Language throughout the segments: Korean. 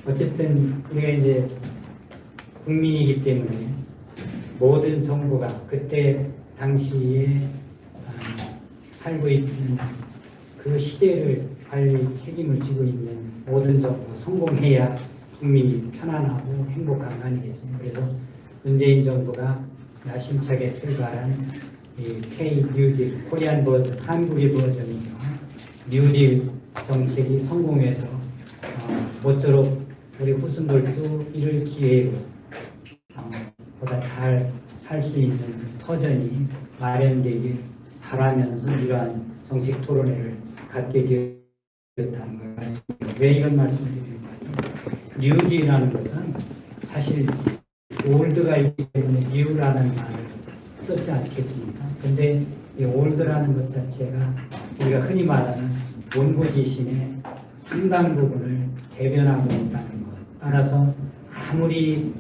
어쨌든 우리가 이제 국민이기 때문에 모든 정부가 그때 당시에 살고 있는 그 시대를 관리 책임을 지고 있는 모든 정부가 성공해야 국민이 편안하고 행복한 거 아니겠습니까? 그래서 문재인 정부가 야심차게 출발한 이 K-뉴딜, 코리안 버전, 한국의 버전이죠. 뉴딜 정책이 성공해서 모쪼록 우리 후손들도 이를 기회로 보다 잘 살 수 있는 터전이 마련되길 바라면서 이러한 정책 토론회를 갖게 되었다는 걸 말씀드립니다. 왜 이런 말씀을 드리는가요? 뉴딜이라는 것은 사실 올드가 있기 때문에 뉴라는 말을 썼지 않겠습니까? 근데 이 올드라는 것 자체가 우리가 흔히 말하는 원고지심의 상당 부분을 대변하고 있다는 것. 따라서 아무리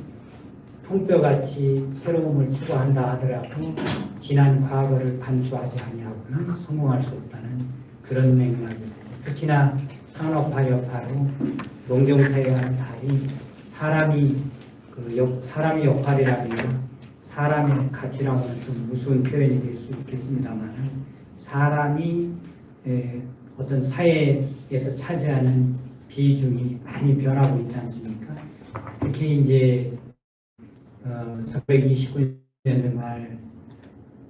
통뼈같이 새로움을 추구한다 하더라도 지난 과거를 반추하지 아니하고는 성공할 수 없다는 그런 맥락이고, 특히나 산업화 여파로 농경사회와는 달리 사람의 역할이라든가 사람의 가치라고는 좀 무서운 표현이 될 수 있겠습니다만, 사람이 어떤 사회에서 차지하는 비중이 많이 변하고 있지 않습니까? 특히 이제 1929년도 말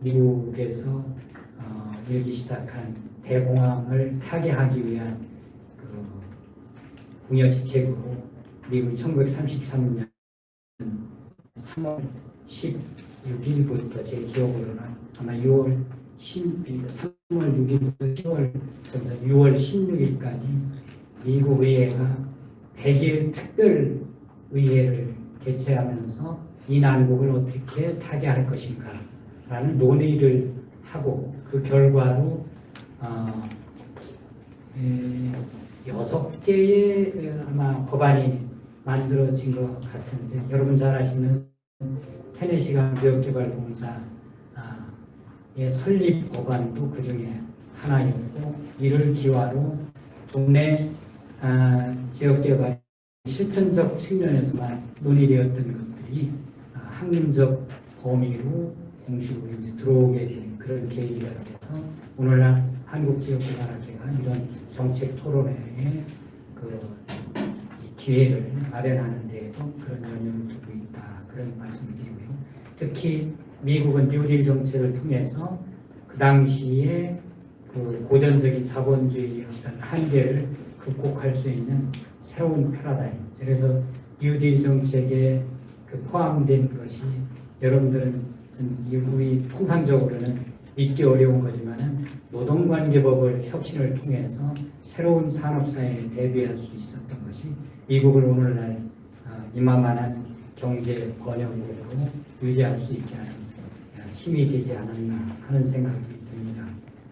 미국에서 열기 시작한 대공황을 타개하기 위한 그 궁여지책으로 미국이 1933년 3월 16일부터 제 기억으로는 아마 3월 6일부터 6월 16일까지 미국 의회가 100일 특별의회를 개최하면서 이 난국을 어떻게 타개할 것인가 라는 논의를 하고, 그 결과로 6개의 아마 법안이 만들어진 것 같은데, 여러분 잘 아시는 테네시강 무역개발공사의 설립 법안도 그 중에 하나였고, 이를 기화로 동네 지역개발 실천적 측면에서만 논의되었던 것들이 학문적 범위로 공식으로 이제 들어오게 된 그런 계기가 돼서 오늘날 한국지역개발학회가 이런 정책 토론회의 그 기회를 마련하는 데에도 그런 연연을 두고 있다, 그런 말씀을 드리고요. 특히 미국은 뉴딜 정책을 통해서 그 당시에 그 고전적인 자본주의의 어떤 한계를 극복할 수 있는 새로운 패러다임, 그래서 뉴딜 정책에 그 포함된 것이 여러분들은 우리 통상적으로는 믿기 어려운 거지만은 노동관계법을 혁신을 통해서 새로운 산업사회에 대비할 수 있었던 것이 미국을 오늘날 이만한 경제 번영으로 유지할 수 있게 하는 힘이 되지 않았나 하는 생각이 듭니다.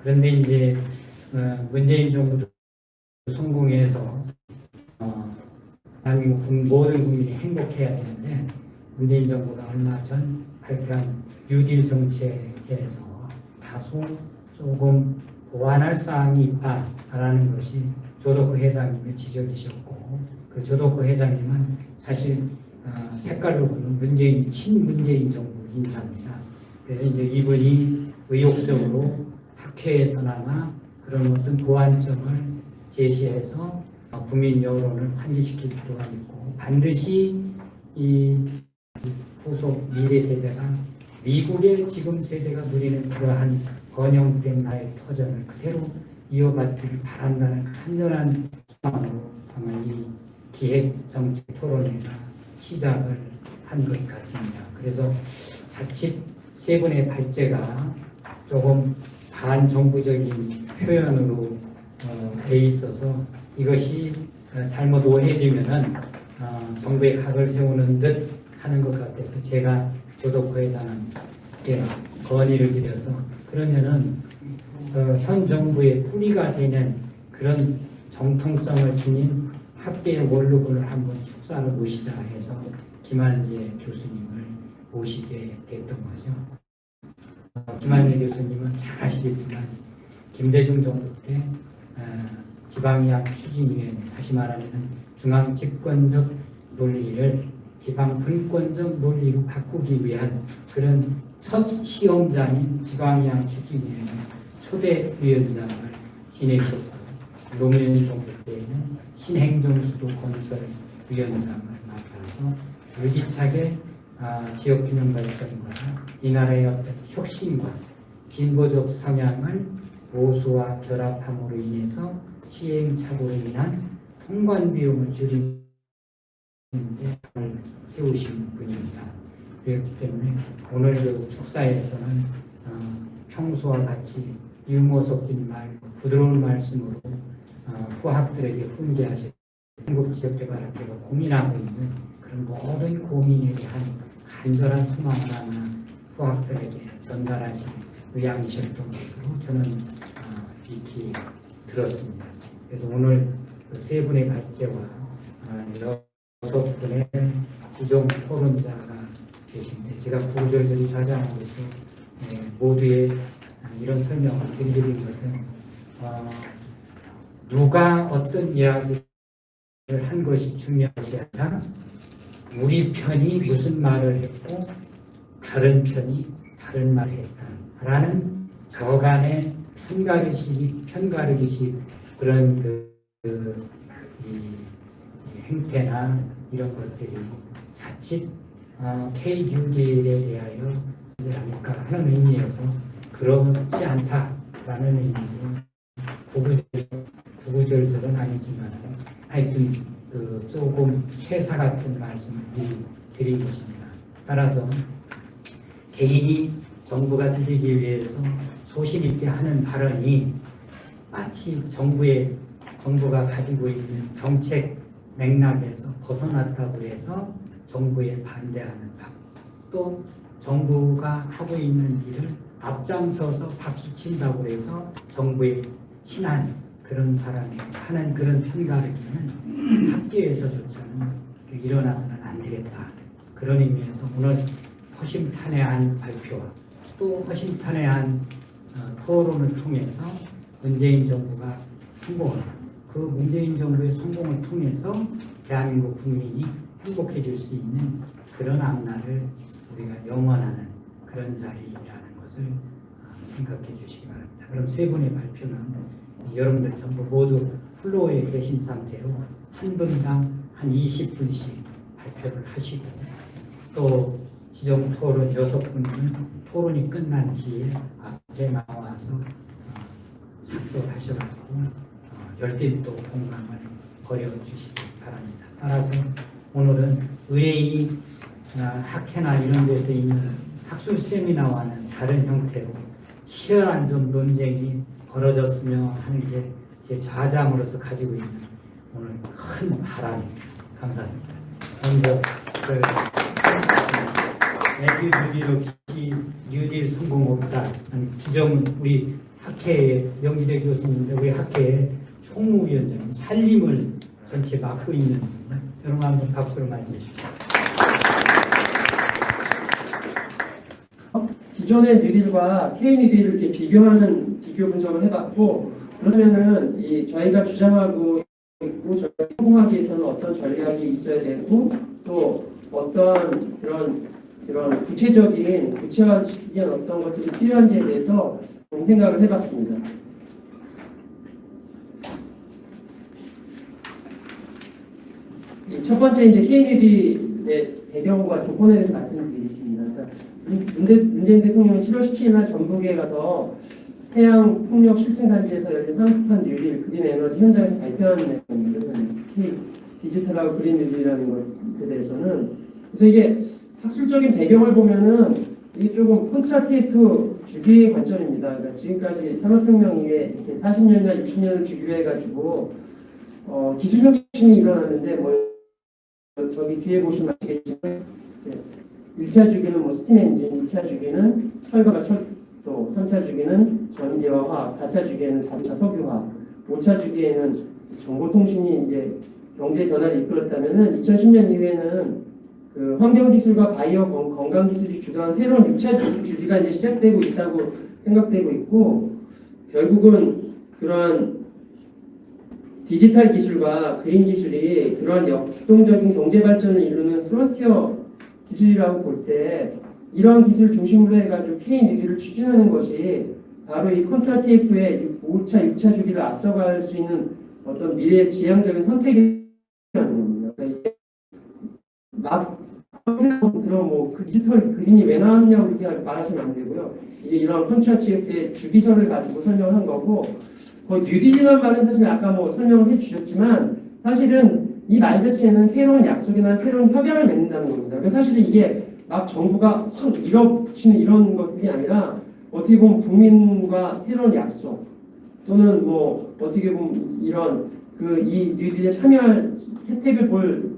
그런데 이제 문재인 정부도 성공해서 대한민국 모든 국민이 행복해야 되는데, 문재인 정부가 얼마 전 발표한 뉴딜 정책에서 다소 조금 보완할 사항이 있다라는 것이 조덕호 회장님의 지적이셨고, 그 조덕호 회장님은 사실 색깔로 보면 친문재인 정부 인사입니다. 그래서 이제 이분이 의욕적으로 학회에서나마 그런 어떤 보완점을 제시해서 국민 여론을 환기시킬 필요가 있고, 반드시 이 후속 미래 세대가 미국의 지금 세대가 누리는 그러한 번영된 나의 터전을 그대로 이어받기를 바란다는 간절한 희망으로 아마 이 기획 정책 토론회가 시작을 한 것 같습니다. 그래서 자칫 세 분의 발제가 조금 반정부적인 표현으로 돼 있어서 이것이 잘못 오해되면은 정부의 각을 세우는 듯 하는 것 같아서 제가 조덕호 회장한테 건의를 드려서, 그러면은 현 정부의 뿌리가 되는 그런 정통성을 지닌 학계의 원로분을 한번 축사를 모시자 해서 김한재 교수님을 모시게 됐던 거죠. 김한재 교수님은 잘 아시겠지만 김대중 정부 때 지방이양 추진위원회, 다시 말하면 중앙 집권적 논리를 지방 분권적 논리로 바꾸기 위한 그런 첫 시험장인 지방이양 추진위원회 초대 위원장을 지내셨고, 노무현 정부 때에는 신행정수도 건설 위원장을 맡아서 줄기차게 지역균형 발전과 이 나라의 어떤 혁신과 진보적 성향을 보수와 결합함으로 인해서 시행착오로 인한 통관 비용을 줄이는 데 세우신 분입니다. 그렇기 때문에 오늘 그 축사에서는 평소와 같이 유머 섞인 말, 부드러운 말씀으로 후학들에게 훈계하시고 한국지역개발학회가 고민하고 있는 그런 모든 고민에 대한 간절한 소망을 하나 후학들에게 전달하신 의향이셨던 것으로 저는 익히 들었습니다. 그래서 오늘 그 세 분의 발제와 6분의 기존 토론자가 계신데 제가 구구절절히 좌장으로서 모두의 이런 설명을 드리는 것은 누가 어떤 이야기를 한 것이 중요한 것이 아니라 우리 편이 무슨 말을 했고 다른 편이 다른 말을 했다라는 저간의 편가르기식 그런 이 행태나 이런 것들이 자칫 K-뉴딜에 대하여 아닐까 하는 의미에서 그렇지 않다라는 의미로 구구절절은 아니지만 하여튼 조금 최사 같은 말씀을 드린 것입니다. 따라서 개인이 정부가 들리기 위해서 소신 있게 하는 발언이 마치 정부가 가지고 있는 정책 맥락에서 벗어났다고 해서 정부에 반대하는 바, 또 정부가 하고 있는 일을 앞장서서 박수친다고 해서 정부에 친한 그런 사람이 하는 그런 편가르기는 학계에서조차는 일어나서는 안 되겠다. 그런 의미에서 오늘 허심탄회한 발표와 또 허심탄회한 토론을 통해서 문재인 정부가 성공하고 그 문재인 정부의 성공을 통해서 대한민국 국민이 행복해질 수 있는 그런 앞날을 우리가 영원하는 그런 자리라는 것을 생각해 주시기 바랍니다. 그럼 세 분의 발표는 여러분들 전부 모두 플로어에 계신 상태로 한 분당 한 20분씩 발표를 하시고 또 지정 토론 6분은 토론이 끝난 뒤에 앞에 나와서 착석하셔가지고 열띤 또 공감을 벌여주시기 바랍니다. 따라서 오늘은 의뢰인이 학회나 이런 데서 있는 학술 세미나와는 다른 형태로 치열한 좀 논쟁이 벌어졌으면 하는 게 제 좌장으로서 가지고 있는 오늘 큰 바람입니다. 감사합니다. 먼저 뉴딜 없이 뉴딜 성공 없다. 기존 우리 학회의 명지대 교수님인데 우리 학회의 총무위원장 살림을 전체 맡고 있는 여러분 한번 박수로 맞이해 주십시오. 기존의 뉴딜과 K-뉴딜을 이렇게 비교하는 비교 분석을 해봤고 그러면은 저희가 주장하고 있고 저희가 성공하기 위해서는 어떤 전략이 있어야 되고 또 어떤 그런 구체화시키는 어떤 것들이 필요한지에 대해서 생각을 해봤습니다. 첫 번째 이제 K-뉴딜의 배경과 조건에 대해서 말씀드리겠습니다. 그러니까 문재인 대통령이 7월 17일 날 전북에 가서 해양 풍력 실증단지에서 열린 한국판 뉴딜 그린 에너지 현장에서 발표하는 내용입니다. 디지털하고 그린 뉴딜이라는 것에 대해서는 그래서 이게 학술적인 배경을 보면은 이게 조금 콘트라티에트 주기의 관점입니다. 그러니까 지금까지 산업혁명 이후에 이렇게 40년이나 60년을 주기로 해가지고 기술 혁신이 일어났는데 저기 뒤에 보시면 아시겠지만 1차 주기는 스팀 엔진, 2차 주기는 철거와 철도, 3차 주기는 전기와 화학, 4차 주기에는 자동차 석유화, 5차 주기에는 정보통신이 이제 경제 변화를 이끌었다면은 2010년 이후에는 그 환경기술과 바이오 건강기술이 주도한 새로운 6차 주기가 이제 시작되고 있다고 생각되고 있고 결국은 그러한 디지털 기술과 그린 기술이 그러한 역동적인 경제 발전을 이루는 프론티어 기술이라고 볼 때 이러한 기술 중심으로 해가지고 K-뉴딜을 추진하는 것이 바로 이 콘트라테이프의 5차, 6차 주기를 앞서갈 수 있는 어떤 미래의 지향적인 선택이라는 겁니다. 그러니까 이게 막 그런 그 디지털 그린이 왜 나왔냐고 이렇게 말하시면 안 되고요. 이게 이런 콘트라테이프의 주기설을 가지고 설명을 한 거고 뉴딜이라는 말은 사실 아까 설명을 해주셨지만 사실은 이 말 자체는 새로운 약속이나 새로운 협약을 맺는다는 겁니다. 그래서 사실은 이게 막 정부가 확 밀어붙이는 이런 것들이 아니라 어떻게 보면 국민과 새로운 약속 또는 어떻게 보면 이런 이 뉴딜에 참여할 혜택을 볼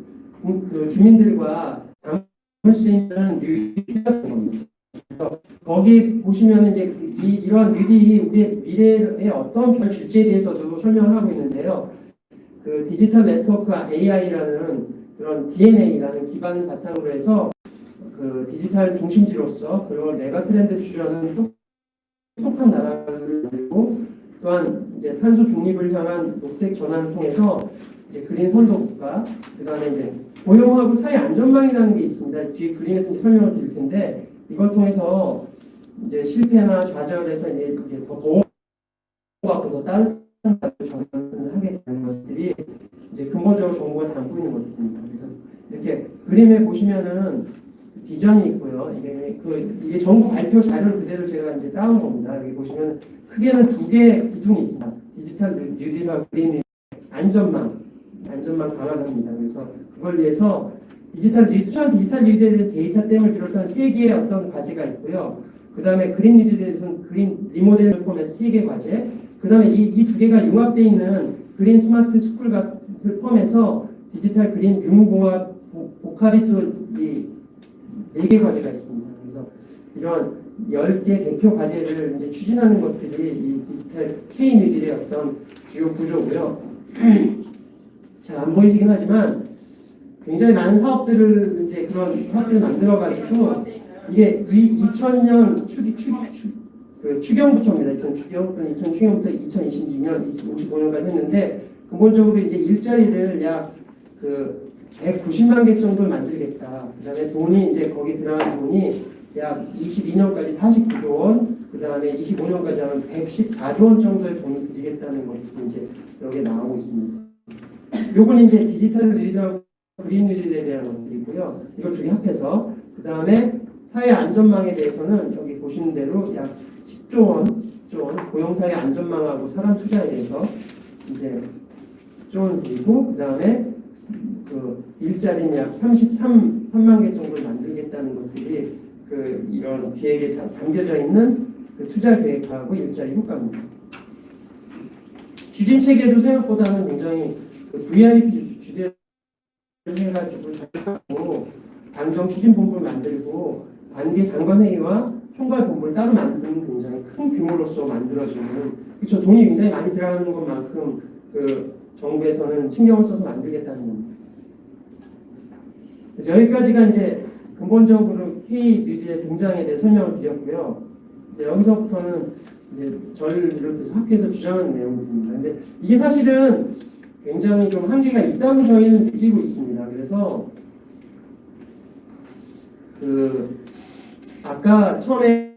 주민들과 담을 수 있는 뉴딜이라는 겁니다. 그래서 거기 보시면 이제 이러한 뉴딜이 우리의 미래에 어떤 별 줄지에 대해서도 설명을 하고 있는데요. 그 디지털 네트워크 AI라는 그런 DNA라는 기반을 바탕으로 해서 그 디지털 중심지로서 그런 메가 트렌드 주저하는 똑똑한 나라를 만들고 또한 이제 탄소 중립을 향한 녹색 전환을 통해서 이제 그린 선도 국가 그다음에 이제 고용하고 사회 안전망이라는 게 있습니다. 뒤에 그림에서 이제 설명을 드릴 텐데 이걸 통해서 이제 실패나 좌절에서 이제 더 보호하고 더 따뜻한 전환을 하게 되는 것들이 이제 근본적으로 정부가 담고 있는 것들입니다. 그래서 이렇게 그림에 보시면은 비전이 있고요. 이게 정부 발표 자료를 그대로 제가 이제 따온 겁니다. 여기 보시면 크게는 두 개의 기둥이 있습니다. 디지털 뉴딜하고 그린 안전망 강화합니다. 그래서 그걸 위해서 디지털 뉴딜에 대한 데이터 댐을 비롯한 세 개의 어떤 과제가 있고요. 그 다음에 그린 뉴딜에 대해서는 그린 리모델을 포함해서 세 개의 과제. 그 다음에 이 두 개가 융합되어 있는 그린 스마트 스쿨 같은 포함해서 디지털 그린 유무공학 복합이 또 이 4개 과제가 있습니다. 그래서 이런 10개 대표 과제를 이제 추진하는 것들이 이 디지털 K-뉴딜의 어떤 주요 구조고요. 잘 안 보이시긴 하지만 굉장히 많은 사업들을 이제 그런 사업들을 만들어가지고 이게 2000년 추경부터입니다. 2000추경부터 2022년, 55년까지 했는데 근본적으로 이제 일자리를 약 190만 개 정도를 만들겠다. 그다음에 돈이 이제 거기 들어간 돈이 약 22년까지 49조 원, 그다음에 25년까지 하면 114조 원 정도의 돈을 들이겠다는 것이 이제 여기에 나오고 있습니다. 요건 이제 디지털 리더하고 그린 뉴딜에 대한 것들이고요. 이걸 두 개 합해서 그다음에 사회 안전망에 대해서는 여기 보시는 대로 약 10조 원 고용사회 안전망하고 사람 투자에 대해서 이제 10조 원 드리고 그다음에 그 일자리는 약 33만 개 정도를 만들겠다는 것들이 이런 계획에 담겨져 있는 그 투자 계획하고 일자리 효과입니다. 추진 체계도 생각보다는 굉장히 VIP 주대를 해가지고 작성하고 당정 추진본부를 만들고 관계 장관회의와 총괄본부를 따로 만드는 굉장히 큰 규모로서 만들어지는 그렇죠. 돈이 굉장히 많이 들어가는 것만큼 정부에서는 신경을 써서 만들겠다는 겁니다. 그래서 여기까지가 이제 근본적으로 K-뉴딜의 등장에 대해 설명을 드렸고요. 이제 여기서부터는 이제 저를 비롯해서 학회에서 주장하는 내용들입니다. 근데 이게 사실은 굉장히 좀 한계가 있다고 저희는 느끼고 있습니다. 그래서 아까 처음에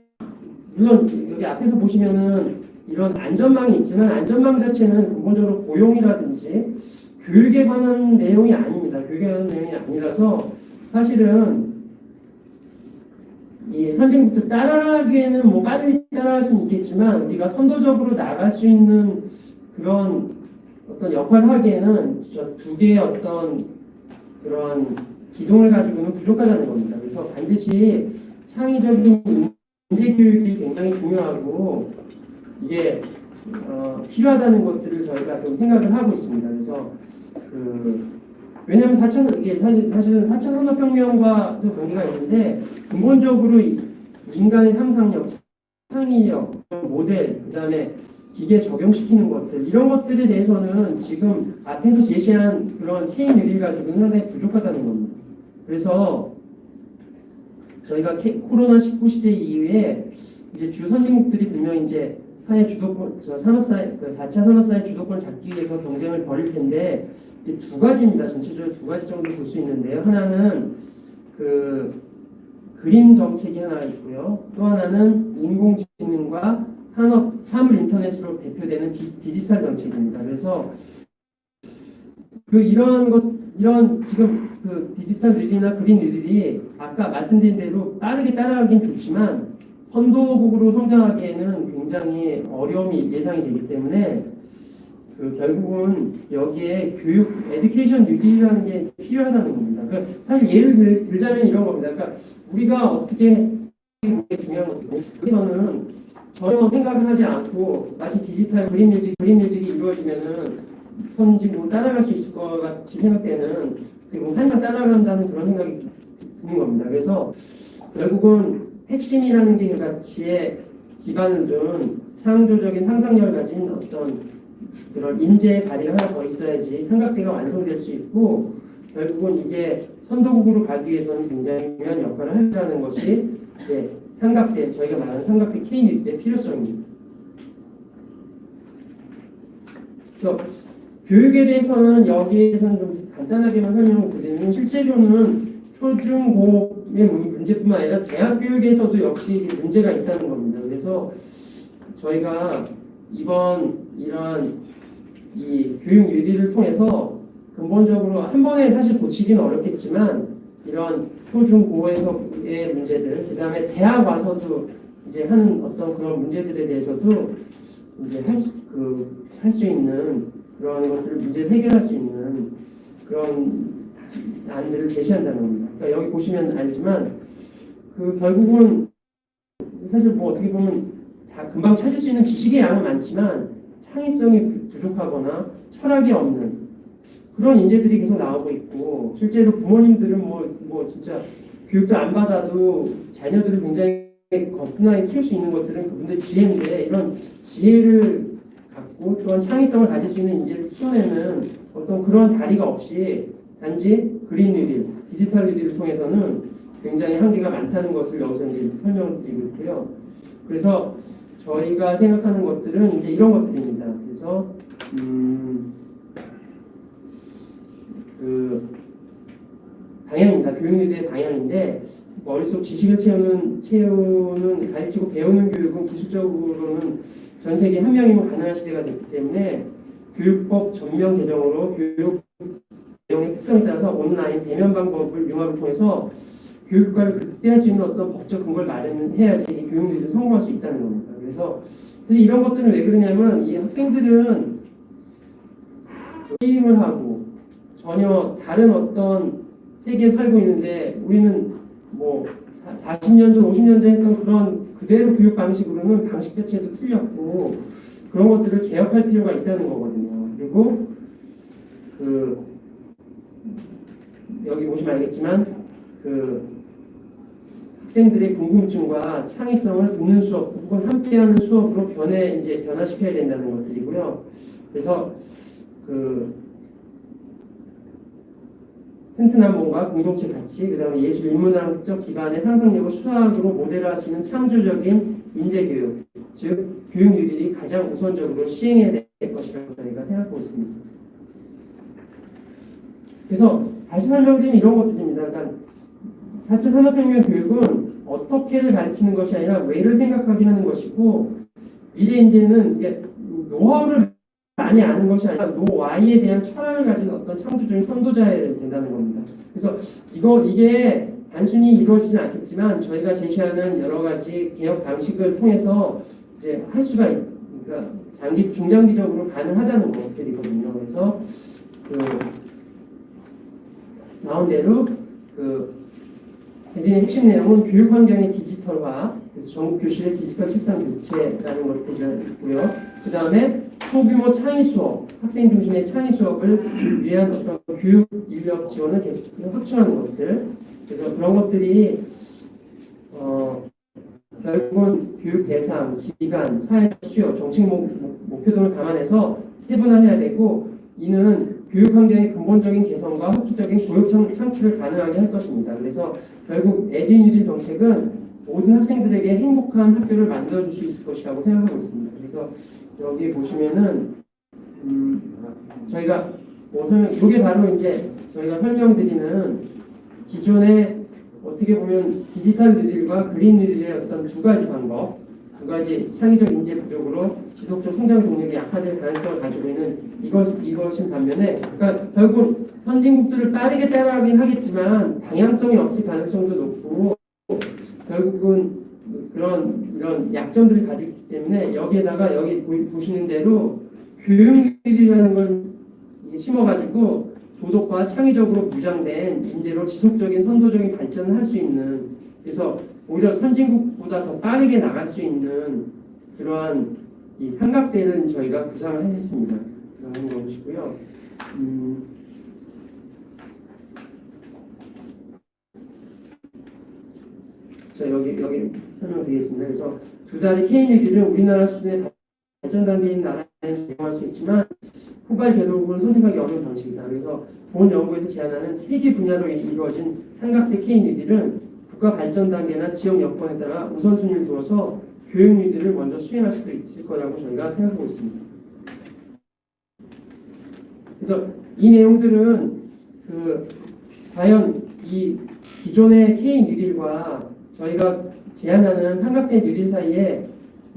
물론 여기 앞에서 보시면은 이런 안전망이 있지만 안전망 자체는 근본적으로 고용이라든지 교육에 관한 내용이 아닙니다. 교육에 관한 내용이 아니라서 사실은 이 선진국들 따라가기에는 빨리 따라갈 수는 있겠지만 우리가 선도적으로 나갈 수 있는 그런 어떤 역할을 하기에는 저 두 개의 어떤 그런 기둥을 가지고는 부족하다는 겁니다. 그래서 반드시 창의적인 인재 교육이 굉장히 중요하고 이게 필요하다는 것들을 저희가 좀 생각을 하고 있습니다. 그래서 왜냐하면 사실은 4차 산업혁명과도 관계가 있는데 근본적으로 인간의 상상력, 창의력, 모델, 그다음에 기계 적용시키는 것들 이런 것들에 대해서는 지금 앞에서 제시한 그런 K-뉴딜 가지고는 상당히 부족하다는 겁니다. 그래서 저희가 코로나19 시대 이후에 이제 주요 선진국들이 분명히 이제 사회 주도권, 산업사회, 그 4차 산업사회 주도권 잡기 위해서 경쟁을 벌일 텐데, 이제 두 가지입니다. 전체적으로 두 가지 정도 볼 수 있는데요. 하나는 그 그린 정책이 하나 있고요. 또 하나는 인공지능과 사물 인터넷으로 대표되는 디지털 정책입니다. 그래서 이런 지금 그 디지털 뉴딜이나 그린 뉴딜이 아까 말씀드린 대로 빠르게 따라가긴 좋지만 선도국으로 성장하기에는 굉장히 어려움이 예상이 되기 때문에 결국은 여기에 교육, 에듀케이션 뉴딜이라는 게 필요하다는 겁니다. 그러니까 사실 예를 들자면 이런 겁니다. 그러니까 우리가 어떻게 중요한 것이고 그래서는 전혀 생각을 하지 않고 마치 디지털 그린 뉴딜이 이루어지면은 선진국을 따라갈 수 있을 것 같이 생각되는 항상 따라간다는 그런 생각이 드는 겁니다. 그래서 결국은 핵심이라는 게 가치에 기반을 둔 창조적인 상상력을 가진 어떤 그런 인재의 다리가 하나 더 있어야지 삼각대가 완성될 수 있고 결국은 이게 선도국으로 가기 위해서는 굉장히 중요한 역할을 한다는 것이 이제 삼각대, 저희가 말하는 삼각대 K뉴딜의 필요성입니다. 그래서 교육에 대해서는 여기에서는 좀 간단하게만 설명을 드리면 실제로는 초중고의 문제뿐만 아니라 대학 교육에서도 역시 문제가 있다는 겁니다. 그래서 저희가 이번 이런 이 교육 유리를 통해서 근본적으로 한 번에 사실 고치기는 어렵겠지만 이런 초중고에서의 문제들, 그 다음에 대학 와서도 이제 하는 어떤 그런 문제들에 대해서도 이제 할 수 있는 그런 것들을 문제 해결할 수 있는 그런 안들을 제시한다는 겁니다. 그러니까 여기 보시면 알지만 결국은 사실 뭐 어떻게 보면 다 금방 찾을 수 있는 지식의 양은 많지만 창의성이 부족하거나 철학이 없는 그런 인재들이 계속 나오고 있고 실제로 부모님들은 뭐 진짜 교육도 안 받아도 자녀들을 굉장히 거뜬하게 키울 수 있는 것들은 그분들 지혜인데 이런 지혜를 갖고 또한 창의성을 가질 수 있는 인재를 키워내는 어떤 그런 다리가 없이 단지 그린 뉴딜, 디지털 뉴딜을 통해서는 굉장히 한계가 많다는 것을 여기서 이제 설명을 드리고 있고요. 그래서 저희가 생각하는 것들은 이제 이런 것들입니다. 그래서 방향입니다. 교육 뉴딜의 방향인데 머릿속 지식을 채우는 가르치고 배우는 교육은 기술적으로는 전 세계 한 명이면 가능한 시대가 됐기 때문에 교육법 전면 개정으로 교육 내용의 특성에 따라서 온라인 대면 방법을 융합을 통해서 교육과를 극대화할 수 있는 어떤 법적 근거를 마련해야지 교육 뉴딜이 성공할 수 있다는 겁니다. 그래서 사실 이런 것들은 왜 그러냐면 이 학생들은 게임을 하고 전혀 다른 어떤 세계에 살고 있는데 우리는 뭐 40년 전, 50년 전 했던 그런 그대로 교육 방식으로는 방식 자체도 틀렸고 그런 것들을 개혁할 필요가 있다는 거거든요. 그리고 여기 보시면 알겠지만 학생들의 궁금증과 창의성을 듣는 수업 혹은 함께하는 수업으로 변화시켜야 된다는 것들이고요. 그래서 튼튼한 몸과 공동체 가치, 그 다음에 예술 인문학적 기반의 상상력을 수학으로 모델화할 수 있는 창조적인 인재교육, 즉 교육 뉴딜이 가장 우선적으로 시행해야 될 것이라고 저희가 생각하고 있습니다. 그래서 다시 설명드리면 이런 것들입니다. 그러니까 4차 산업혁명 교육은 어떻게를 가르치는 것이 아니라 왜를 생각하게 하는 것이고 미래 인재는 이게 노하우를 많이 아는 것이 아니라 노와이에 대한 철학을 가진 어떤 창조적인 선도자여야 된다는 겁니다. 그래서 이게 단순히 이루어지진 않겠지만 저희가 제시하는 여러 가지 개혁 방식을 통해서 이제 할 수가 그러니까 중장기적으로 가능하다는 것들이거든요. 그래서 나온 대로 굉장히 핵심 내용은 교육 환경의 디지털화, 그래서 전국 교실의 디지털 책상 교체라는 것들이 있고요. 그 다음에 소규모 창의 수업, 학생 중심의 창의 수업을 위한 어떤 교육 인력 지원을 계속 확충하는 것들. 그래서 그런 것들이 결국은 교육 대상, 기간, 사회 수요, 정책 목표 등을 감안해서 세분화해야 되고 이는 교육 환경의 근본적인 개선과 획기적인 교육 창출을 가능하게 할 것입니다. 그래서 결국 에듀뉴딜 정책은 모든 학생들에게 행복한 학교를 만들어줄 수 있을 것이라고 생각하고 있습니다. 그래서 여기 보시면은 저희가 이게 바로 이제 저희가 설명드리는 기존의 어떻게 보면 디지털 뉴딜과 그린 뉴딜의 어떤 두 가지 방법, 두 가지 창의적 인재 부족으로 지속적 성장 동력이 약화될 가능성을 가지고 있는 이것인 반면에, 그러니까 결국 선진국들을 빠르게 따라가긴 하겠지만 방향성이 없을 가능성도 높고 결국은 이런 약점들을 가지기 때문에 여기에다가 여기 보시는 대로 교육률이라는 걸 심어가지고 도덕과 창의적으로 무장된 인재로 지속적인 선도적인 발전을 할 수 있는, 그래서 오히려 선진국보다 더 빠르게 나갈 수 있는 그러한 이 삼각대를 저희가 구상을 했습니다. 그런 거 보시고요. 자, 여기 설명드리겠습니다. 그래서 두 다리 K뉴딜은 우리나라 수준의 발전 단계인 나라에서 적용할 수 있지만 후발 제도국은 선택하기 어려운 방식이다. 그래서 본 연구에서 제안하는 세 개 분야로 이루어진 삼각대 K뉴딜은 국가 발전 단계나 지역 여건에 따라 우선순위를 두어서 교육 뉴딜을 먼저 수행할 수도 있을 거라고 저희가 생각하고 있습니다. 그래서 이 내용들은 과연 이 기존의 K 뉴딜과 저희가 제안하는 삼각대 뉴딜 사이에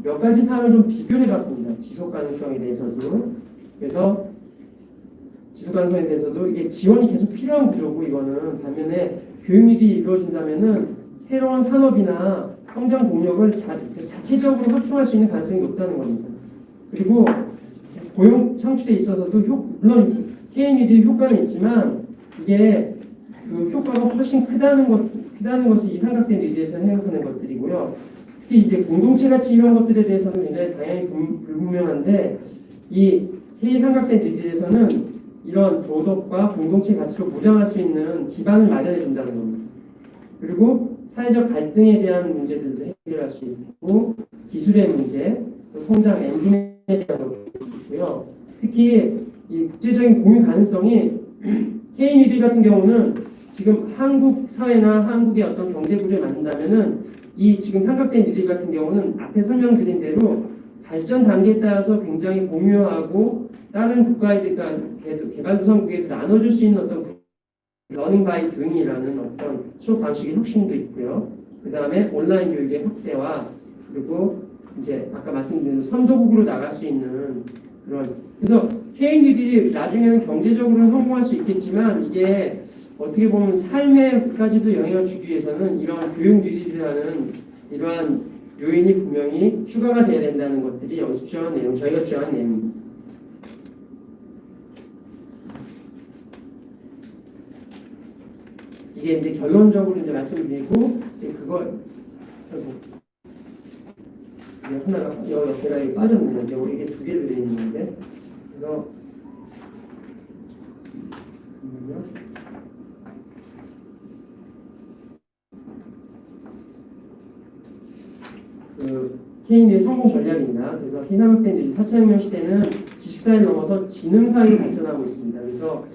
몇 가지 사항을 좀 비교해 봤습니다. 지속 가능성에 대해서도. 그래서 지속 가능성에 대해서도 이게 지원이 계속 필요한 구조고, 이거는 반면에 교육 뉴딜이 이루어진다면은 새로운 산업이나 성장 동력을 자체적으로 확충할 수 있는 가능성이 높다는 겁니다. 그리고 고용 창출에 있어서도 물론 K 뉴딜 효과는 있지만 이게 그 효과가 훨씬 크다는 것이 이 삼각대 뉴딜에서 생각하는 것들이고요. 특히 이제 공동체 가치 이런 것들에 대해서는 굉장히 방향이 불분명한데, 이 K 삼각대 뉴딜에서는 이런 도덕과 공동체 가치로 무장할 수 있는 기반을 마련해 준다는 겁니다. 그리고 사회적 갈등에 대한 문제들도 해결할 수 있고, 기술의 문제, 또 성장 엔진에 대한 것도 있고요. 특히 이 국제적인 공유 가능성이 K 뉴딜 같은 경우는 지금 한국 사회나 한국의 어떤 경제 구조를 만든다면은 이 지금 삼각대 뉴딜 같은 경우는 앞에 설명드린 대로 발전 단계에 따라서 굉장히 공유하고 다른 국가에도 개발도상국에도 나눠줄 수 있는 어떤 러닝 바이 등이라는 어떤 수업 방식의 혁신도 있고요. 그 다음에 온라인 교육의 확대와, 그리고 이제 아까 말씀드린 선도국으로 나갈 수 있는 그런, 그래서 K 뉴딜이 나중에는 경제적으로 성공할 수 있겠지만 이게 어떻게 보면 삶에까지도 영향을 주기 위해서는 이러한 교육 뉴딜이라는 이러한 요인이 분명히 추가가 돼야 된다는 것들이 여기서 주장한 내용, 저희가 주장한 내용입니다. 이게 이제 결론적으로 이제 말씀드리고, 이제 그걸 하나가 옆에가 빠졌네요. 이제 이게 두 개로 되어 있는 건데, 그래서 K뉴딜 성공 전략입니다. 그래서 K3학대 뉴딜 4차 혁명 시대는 지식사회를 넘어서 지능사회로 발전하고 있습니다. 그래서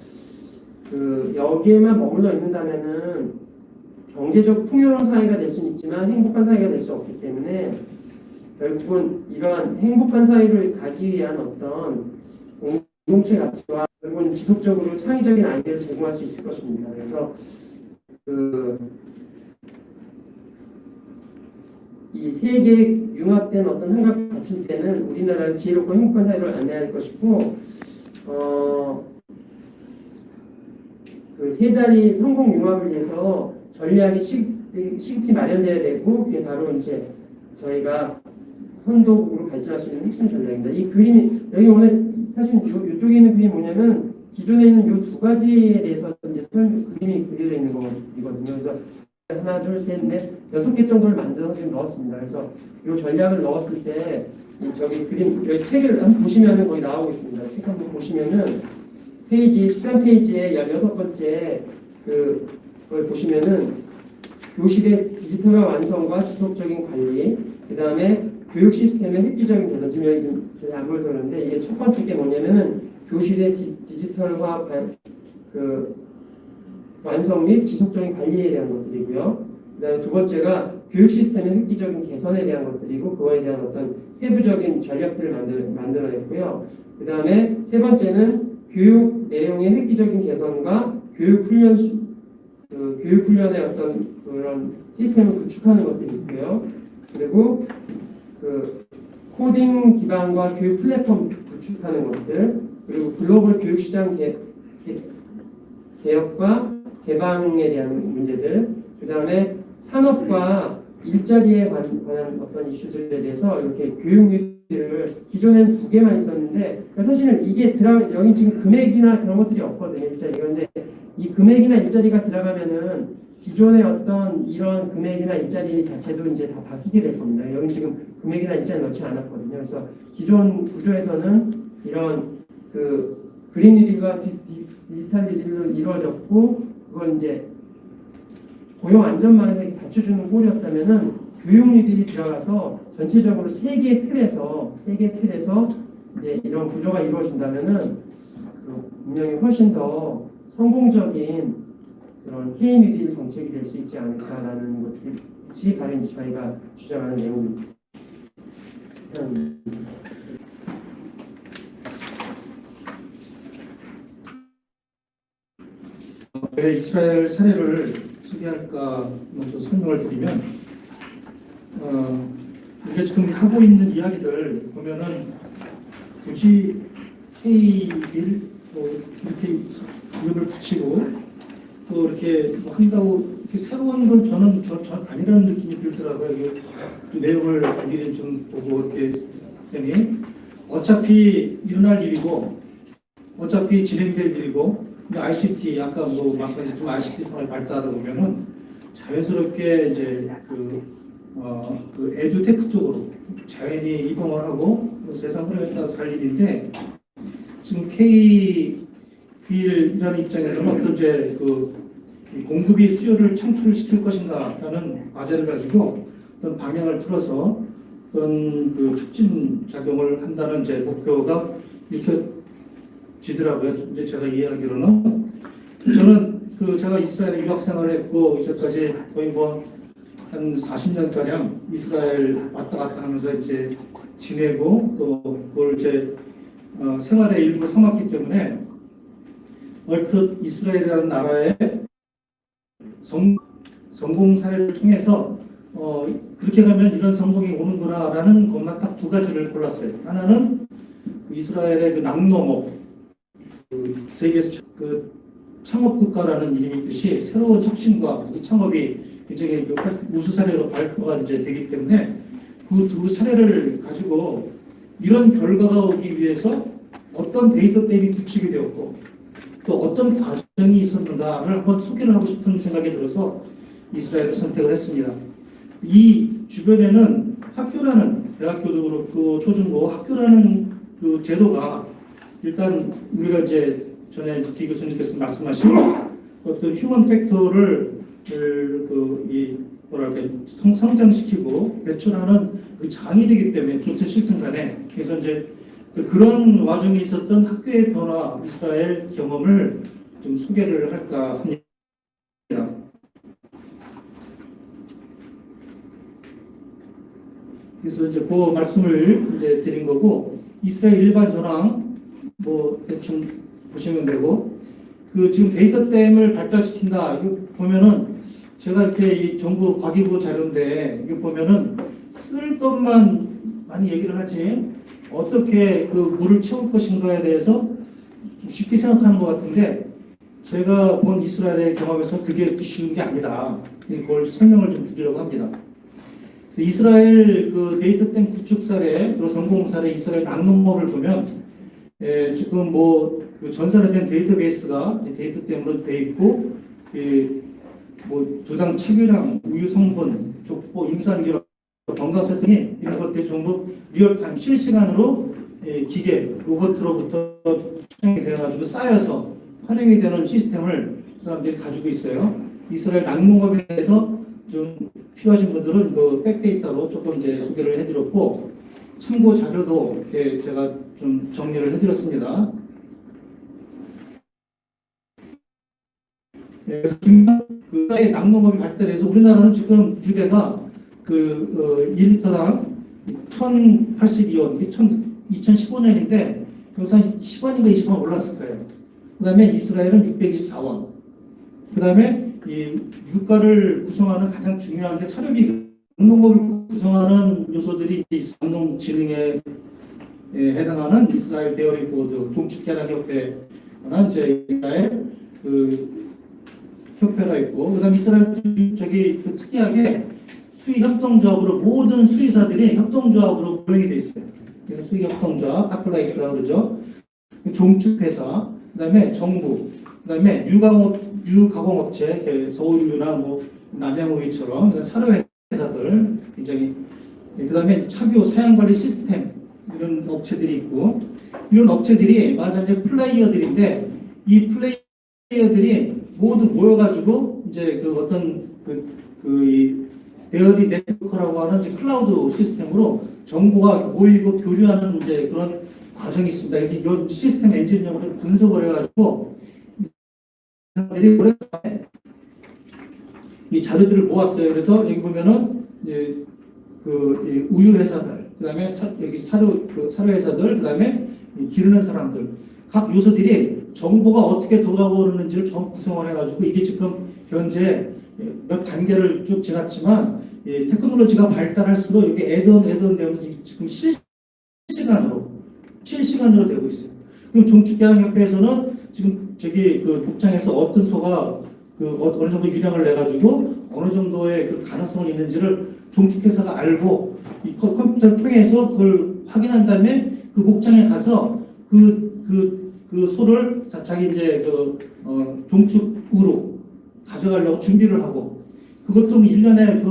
여기에만 머물러 있는다면은 경제적 풍요로운 사회가 될 수는 있지만 행복한 사회가 될 수 없기 때문에 결국은 이러한 행복한 사회를 가기 위한 어떤 공동체 가치와 결국은 지속적으로 창의적인 아이디어를 제공할 수 있을 것입니다. 그래서 이 세 개의 융합된 어떤 한각 가치 때는 우리나라를 지혜롭고 행복한 사회로 안내할 것이고, 그 세 다리 성공 융합을 위해서 전략이 쉽게 마련돼야 되고, 그게 바로 이제 저희가 선도국으로 발전할 수 있는 핵심 전략입니다. 이 그림이 여기 오늘 사실 이쪽에 있는 그림이 뭐냐면 기존에 있는 이 두 가지에 대해서 이제 그림이 그려져 있는 거거든요. 그래서 하나, 둘, 셋, 넷, 6개 정도를 만들어서 지금 넣었습니다. 그래서 이 전략을 넣었을 때 저기 그림 여기 책을 한번 보시면은 거기 나오고 있습니다. 책 한번 보시면은 페이지 13페이지에 16번째 그걸 보시면은 교실의 디지털화 완성과 지속적인 관리, 그 다음에 교육 시스템의 획기적인 개선. 지금 여기 안 보여서 그러는데 이게 첫 번째 게 뭐냐면은 교실의 디지털화 완성 및 지속적인 관리에 대한 것들이고요. 그다음에 두 번째가 교육 시스템의 획기적인 개선에 대한 것들이고 그거에 대한 어떤 세부적인 전략들을 만들어냈고요. 그다음에 세 번째는 교육 내용의 획기적인 개선과 교육 훈련의 어떤 그런 시스템을 구축하는 것들이 있고요. 그리고 그 코딩 기반과 교육 플랫폼 구축하는 것들, 그리고 글로벌 교육 시장 개혁과 개방에 대한 문제들, 그 다음에 산업과 일자리에 관한 어떤 이슈들에 대해서 이렇게 교육 뉴딜을 기존에는 두 개만 있었는데 사실은 이게 여기 지금 금액이나 그런 것들이 없거든요. 일자리가. 근데 이 금액이나 일자리가 들어가면은 기존의 어떤 이런 금액이나 일자리 자체도 이제 다 바뀌게 될 겁니다. 여기 지금 금액이나 일자리 넣지 않았거든요. 그래서 기존 구조에서는 이런 그 그린 뉴딜과 디지털 뉴딜로 이루어졌고 그걸 이제 고용 안전망에서 이렇게 받쳐주는 꼴이었다면은 교육 뉴딜이 들어가서 전체적으로 세 개의 틀에서 이제 이런 구조가 이루어진다면은 분명히 훨씬 더 성공적인 그런 K 뉴딜 정책이 될 수 있지 않을까라는 것이 바로 이제 저희가 주장하는 내용입니다. 왜 이스라엘 사례를 소개할까 먼저 설명을 드리면 우리가 지금 하고 있는 이야기들 보면은 굳이 K1 이렇게 이름을 붙이고 또 이렇게 뭐 한다고 이렇게 새로운 건 저는 아니라는 느낌이 들더라고요. 이 내용을 미리 좀 보고 이렇게 했더니 어차피 일어날 일이고 어차피 진행될 일이고 ICT 아까 뭐 말씀하신 ICT 산업이 발달하다 보면은 자연스럽게 이제 그 에듀테크 쪽으로 자연히 이동을 하고 세상 흐름에 따라서 갈 일인데 지금 K-1이라는 입장에서는 어떤 이제 공급이 수요를 창출시킬 것인가라는 과제를 가지고 어떤 방향을 틀어서 어떤 그 촉진 작용을 한다는 이제 목표가 이렇게 지더라고요. 이제 제가 이해하기로는 저는 제가 이스라엘 유학 생활을 했고 이제까지 거의 뭐 한 40년 가량 이스라엘 왔다 갔다 하면서 이제 지내고 또 그걸 이제 생활의 일부 삼았기 때문에 얼핏 이스라엘이라는 나라의 성공 사례를 통해서 그렇게 가면 이런 성공이 오는구나라는 것만 딱 두 가지를 골랐어요. 하나는 이스라엘의 그 낙농업, 세계에서 창업 국가라는 이름이 있듯이 새로운 혁신과 창업이 굉장히 우수 사례로 발표가 이제 되기 때문에 그 두 사례를 가지고 이런 결과가 오기 위해서 어떤 데이터댐이 구축이 되었고 또 어떤 과정이 있었는가를 한번 소개를 하고 싶은 생각이 들어서 이스라엘을 선택을 했습니다. 이 주변에는 학교라는 대학교도 그렇고 초중고 학교라는 그 제도가 일단 우리가 이제 전에 기 교수님께서 말씀하신 어떤 휴먼 팩터를 성장시키고 배출하는 그 장이 되기 때문에 좋든 싫든 간에 그래서 이제 그런 와중에 있었던 학교의 변화 이스라엘 경험을 좀 소개를 할까 합니다. 그래서 이제 그 말씀을 이제 드린 거고 이스라엘 일반 현황 뭐 대충 보시면 되고 지금 데이터댐을 발달시킨다 이거 보면은 제가 이렇게 이 정부 과기부 자료인데 이거 보면은 쓸 것만 많이 얘기를 하지 어떻게 그 물을 채울 것인가에 대해서 좀 쉽게 생각하는 것 같은데 제가 본 이스라엘의 경험에서 그게 쉬운 게 아니다. 그걸 설명을 좀 드리려고 합니다. 그래서 이스라엘 그 데이터댐 구축 사례, 그리고 성공 사례 이스라엘 낙농업을 보면 지금 그 전산화된 데이터베이스가 데이터댐으로 돼 있고 뭐 주당 체계량, 우유 성분, 족보, 임산기록, 건강세 등이 이런 것들이 전부 리얼타임 실시간으로 기계, 로봇으로부터 촬영이 되어가지고 쌓여서 활용이 되는 시스템을 사람들이 가지고 있어요. 이스라엘 낙농업에 대해서 좀 필요하신 분들은 그 백데이터로 조금 이제 소개를 해드렸고 참고 자료도 이렇게 제가 좀 정리를 해드렸습니다. 그래서 중간 그 사회 낙농업이 발달해서 우리나라는 지금 유대가 1리터당 1,082원, 2015년인데 여기서 한 10원인가 20원 올랐을 거예요. 그 다음에 이스라엘은 624원. 그 다음에 이 유가를 구성하는 가장 중요한 게 사료비. 낙농업을 구성하는 요소들이 낙농진흥에 해당하는 이스라엘 데어리 보드, 종축계량협회라는 이스라엘 협회가 있고, 그다음 이스라엘 특이하게 수의협동조합으로 모든 수의사들이 협동조합으로 고용이 돼 있어요. 그래서 수의협동조합, 아플라이프라고 그러죠. 종축회사, 그다음에 정부, 그다음에 유가공업체, 서울유나 뭐 남양우유처럼 사료회사들 굉장히, 그다음에 차교 사양관리 시스템 이런 업체들이 있고, 이런 업체들이 말하자면 플레이어들인데 이 플레이어들이 모두 모여가지고 이제 데어리 네트워크라고 하는 이제 클라우드 시스템으로 정보가 모이고 교류하는 이제 그런 과정이 있습니다. 그래서 이 시스템 엔지니어를 분석을 해가지고 사람들이 오랜만에 이 자료들을 모았어요. 그래서 여기 보면은 우유 회사들, 그다음에 여기 사료 회사들, 그다음에 기르는 사람들, 각 요소들이 정보가 어떻게 돌아오는지를 좀 구성을 해가지고 이게 지금 현재 몇 단계를 쭉 지났지만 테크놀로지가 발달할수록 이게 애드온 되면서 지금 실시간으로 되고 있어요. 그럼 종축계량협회에서는 지금 복장에서 어떤 소가 어느 정도 유량을 내 가지고 어느 정도의 그 가능성을 있는지를 종축회사가 알고 이 컴퓨터를 통해서 그걸 확인한 다음에 그 목장에 가서 그 소를 자기 이제 종축으로 가져가려고 준비를 하고, 그것도 1년에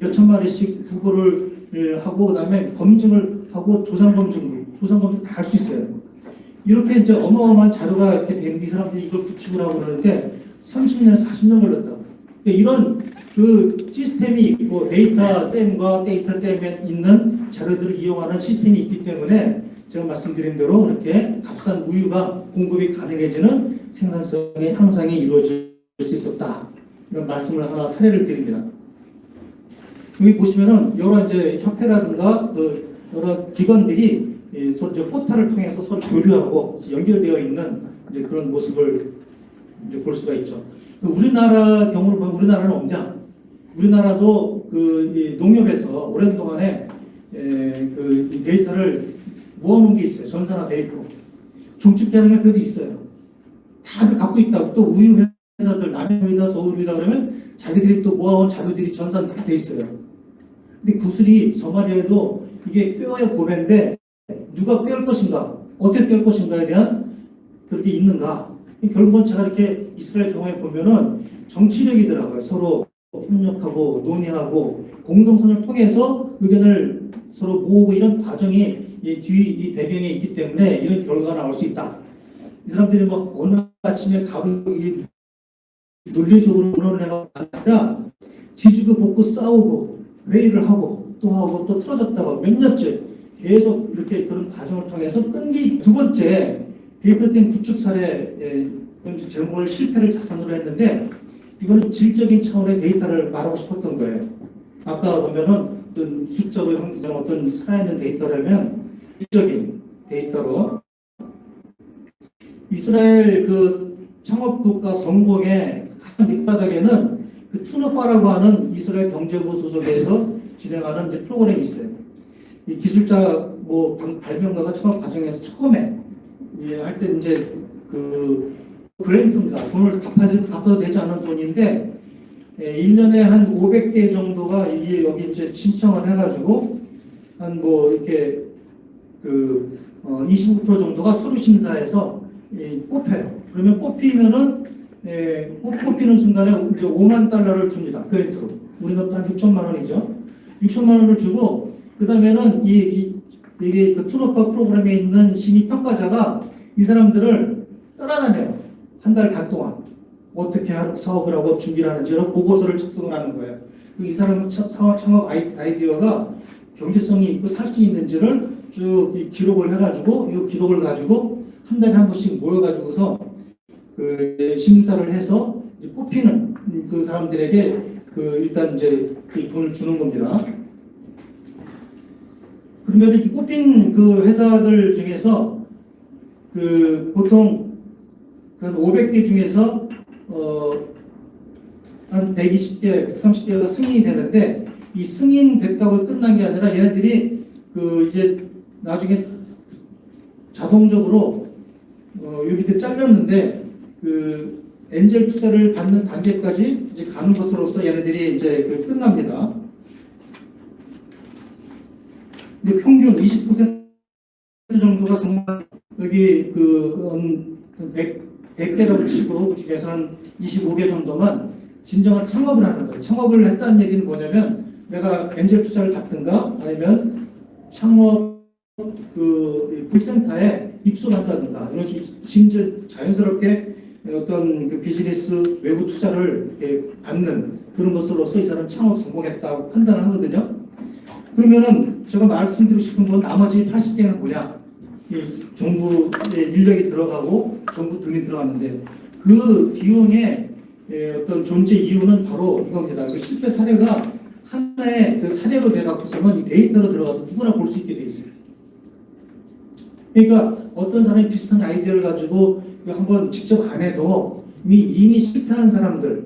몇천 마리씩 구고를 하고, 그다음에 검증을 하고 조상 검증 다 할 수 있어요. 이렇게 이제 어마어마한 자료가 이렇게 되는데 이 사람들이 이걸 구축을 하고 그러는데 30년, 40년 걸렸다고. 그러니까 이런 그 시스템이 있고 데이터 댐에 있는 자료들을 이용하는 시스템이 있기 때문에 제가 말씀드린 대로 이렇게 값싼 우유가 공급이 가능해지는 생산성의 향상이 이루어질 수 있었다. 이런 말씀을 하나 사례를 드립니다. 여기 보시면은 여러 이제 협회라든가 여러 기관들이 서로 이제 포털을 통해서 서로 교류하고 연결되어 있는 이제 그런 모습을 이제 볼 수가 있죠. 우리나라 경우를 보면 우리나라는 없냐? 우리나라도 농협에서 오랜 동안에 이 데이터를 모아놓은 게 있어요. 전산화 돼 있고 종축계량협회도 있어요. 다들 갖고 있다고. 또 우유 회사들 남양유다, 서울유다 그러면 자기들이 또 모아온 자료들이 전산 다 돼 있어요. 근데 구슬이 서마리에도 이게 꿰어야 고배인데 누가 꿰을 것인가, 어떻게 꿰을 것인가에 대한 그렇게 있는가. 결국은 제가 이렇게 이스라엘 경우에 보면은 정치력이더라고요. 서로 협력하고 논의하고 공동선을 통해서 의견을 서로 모으고 이런 과정이 이 배경에 있기 때문에 이런 결과가 나올 수 있다. 이 사람들이 막 어느 아침에 논리적으로 논의를 해가 아니라 지지고 볶고 싸우고 회의를 하고 또 틀어졌다가 몇 년째 계속 이렇게 그런 과정을 통해서 끈기. 두 번째 데이터댐 구축 사례 제목을 실패를 자산으로 했는데 이거는 질적인 차원의 데이터를 말하고 싶었던 거예요. 아까 보면은 어떤 숫자로 형성 어떤 살아있는 데이터라면 질적인 데이터로 이스라엘 창업국가 성공의 가장 밑바닥에는 투너파라고 하는 이스라엘 경제부 소속에서 진행하는 이제 프로그램이 있어요. 이 기술자 발명가가 창업 과정에서 처음에 할 때 이제 그랜트입니다. 돈을 갚아도 되지 않는 돈인데 1년에 한 500개 정도가 여기 이제 신청을 해가지고 한 이렇게 25% 정도가 서류 심사에서 뽑혀요. 그러면 뽑히는 순간에 이제 5만 달러를 줍니다. 그랜트로. 우리가 한 6천만 원이죠. 6천만 원을 주고 그 다음에는 이게 투너파 프로그램에 있는 심의 평가자가 이 사람들을 따라다녀요. 한 달 반 동안 어떻게 사업을 하고 준비를 하는지 보고서를 작성을 하는 거예요. 이 사람 창업 아이디어가 경제성이 있고 살 수 있는지를 쭉 기록을 해가지고 이 기록을 가지고 한 달에 한 번씩 모여가지고서 그 심사를 해서 이제 뽑히는 그 사람들에게 그 일단 이제 그 돈을 주는 겁니다. 그러면 이 뽑힌 그 회사들 중에서 그 보통 한 500개 중에서 한 120개, 130개가 승인이 되는데 이 승인됐다고 끝난 게 아니라 얘네들이 그 이제 나중에 자동적으로 요 밑에 잘렸는데 그 엔젤 투자를 받는 단계까지 이제 가는 것으로서 얘네들이 이제 그 끝납니다. 근데 평균 20% 정도가 정말 여기 그 100개라고 치고 그 중에서 한 25개 정도만 진정한 창업을 하는 거예요. 창업을 했다는 얘기는 뭐냐면 내가 엔젤 투자를 받든가 아니면 창업 그 콜센터에 입소를 한다든가 이런 식으로 심지어 자연스럽게 어떤 그 비즈니스 외부 투자를 이렇게 받는 그런 것으로서 이 사람 창업 성공했다고 판단을 하거든요. 그러면은 제가 말씀드리고 싶은 건 나머지 80개는 뭐냐? 이 정부의 인력이 들어가고 정부 돈이 들어갔는데 그 비용의 어떤 존재 이유는 바로 이겁니다. 그 실패 사례가 하나의 그 사례로 돼갖고서는 이 데이터로 들어가서 누구나 볼 수 있게 돼 있어요. 그러니까 어떤 사람이 비슷한 아이디어를 가지고 한번 직접 안 해도 이미 실패한 사람들,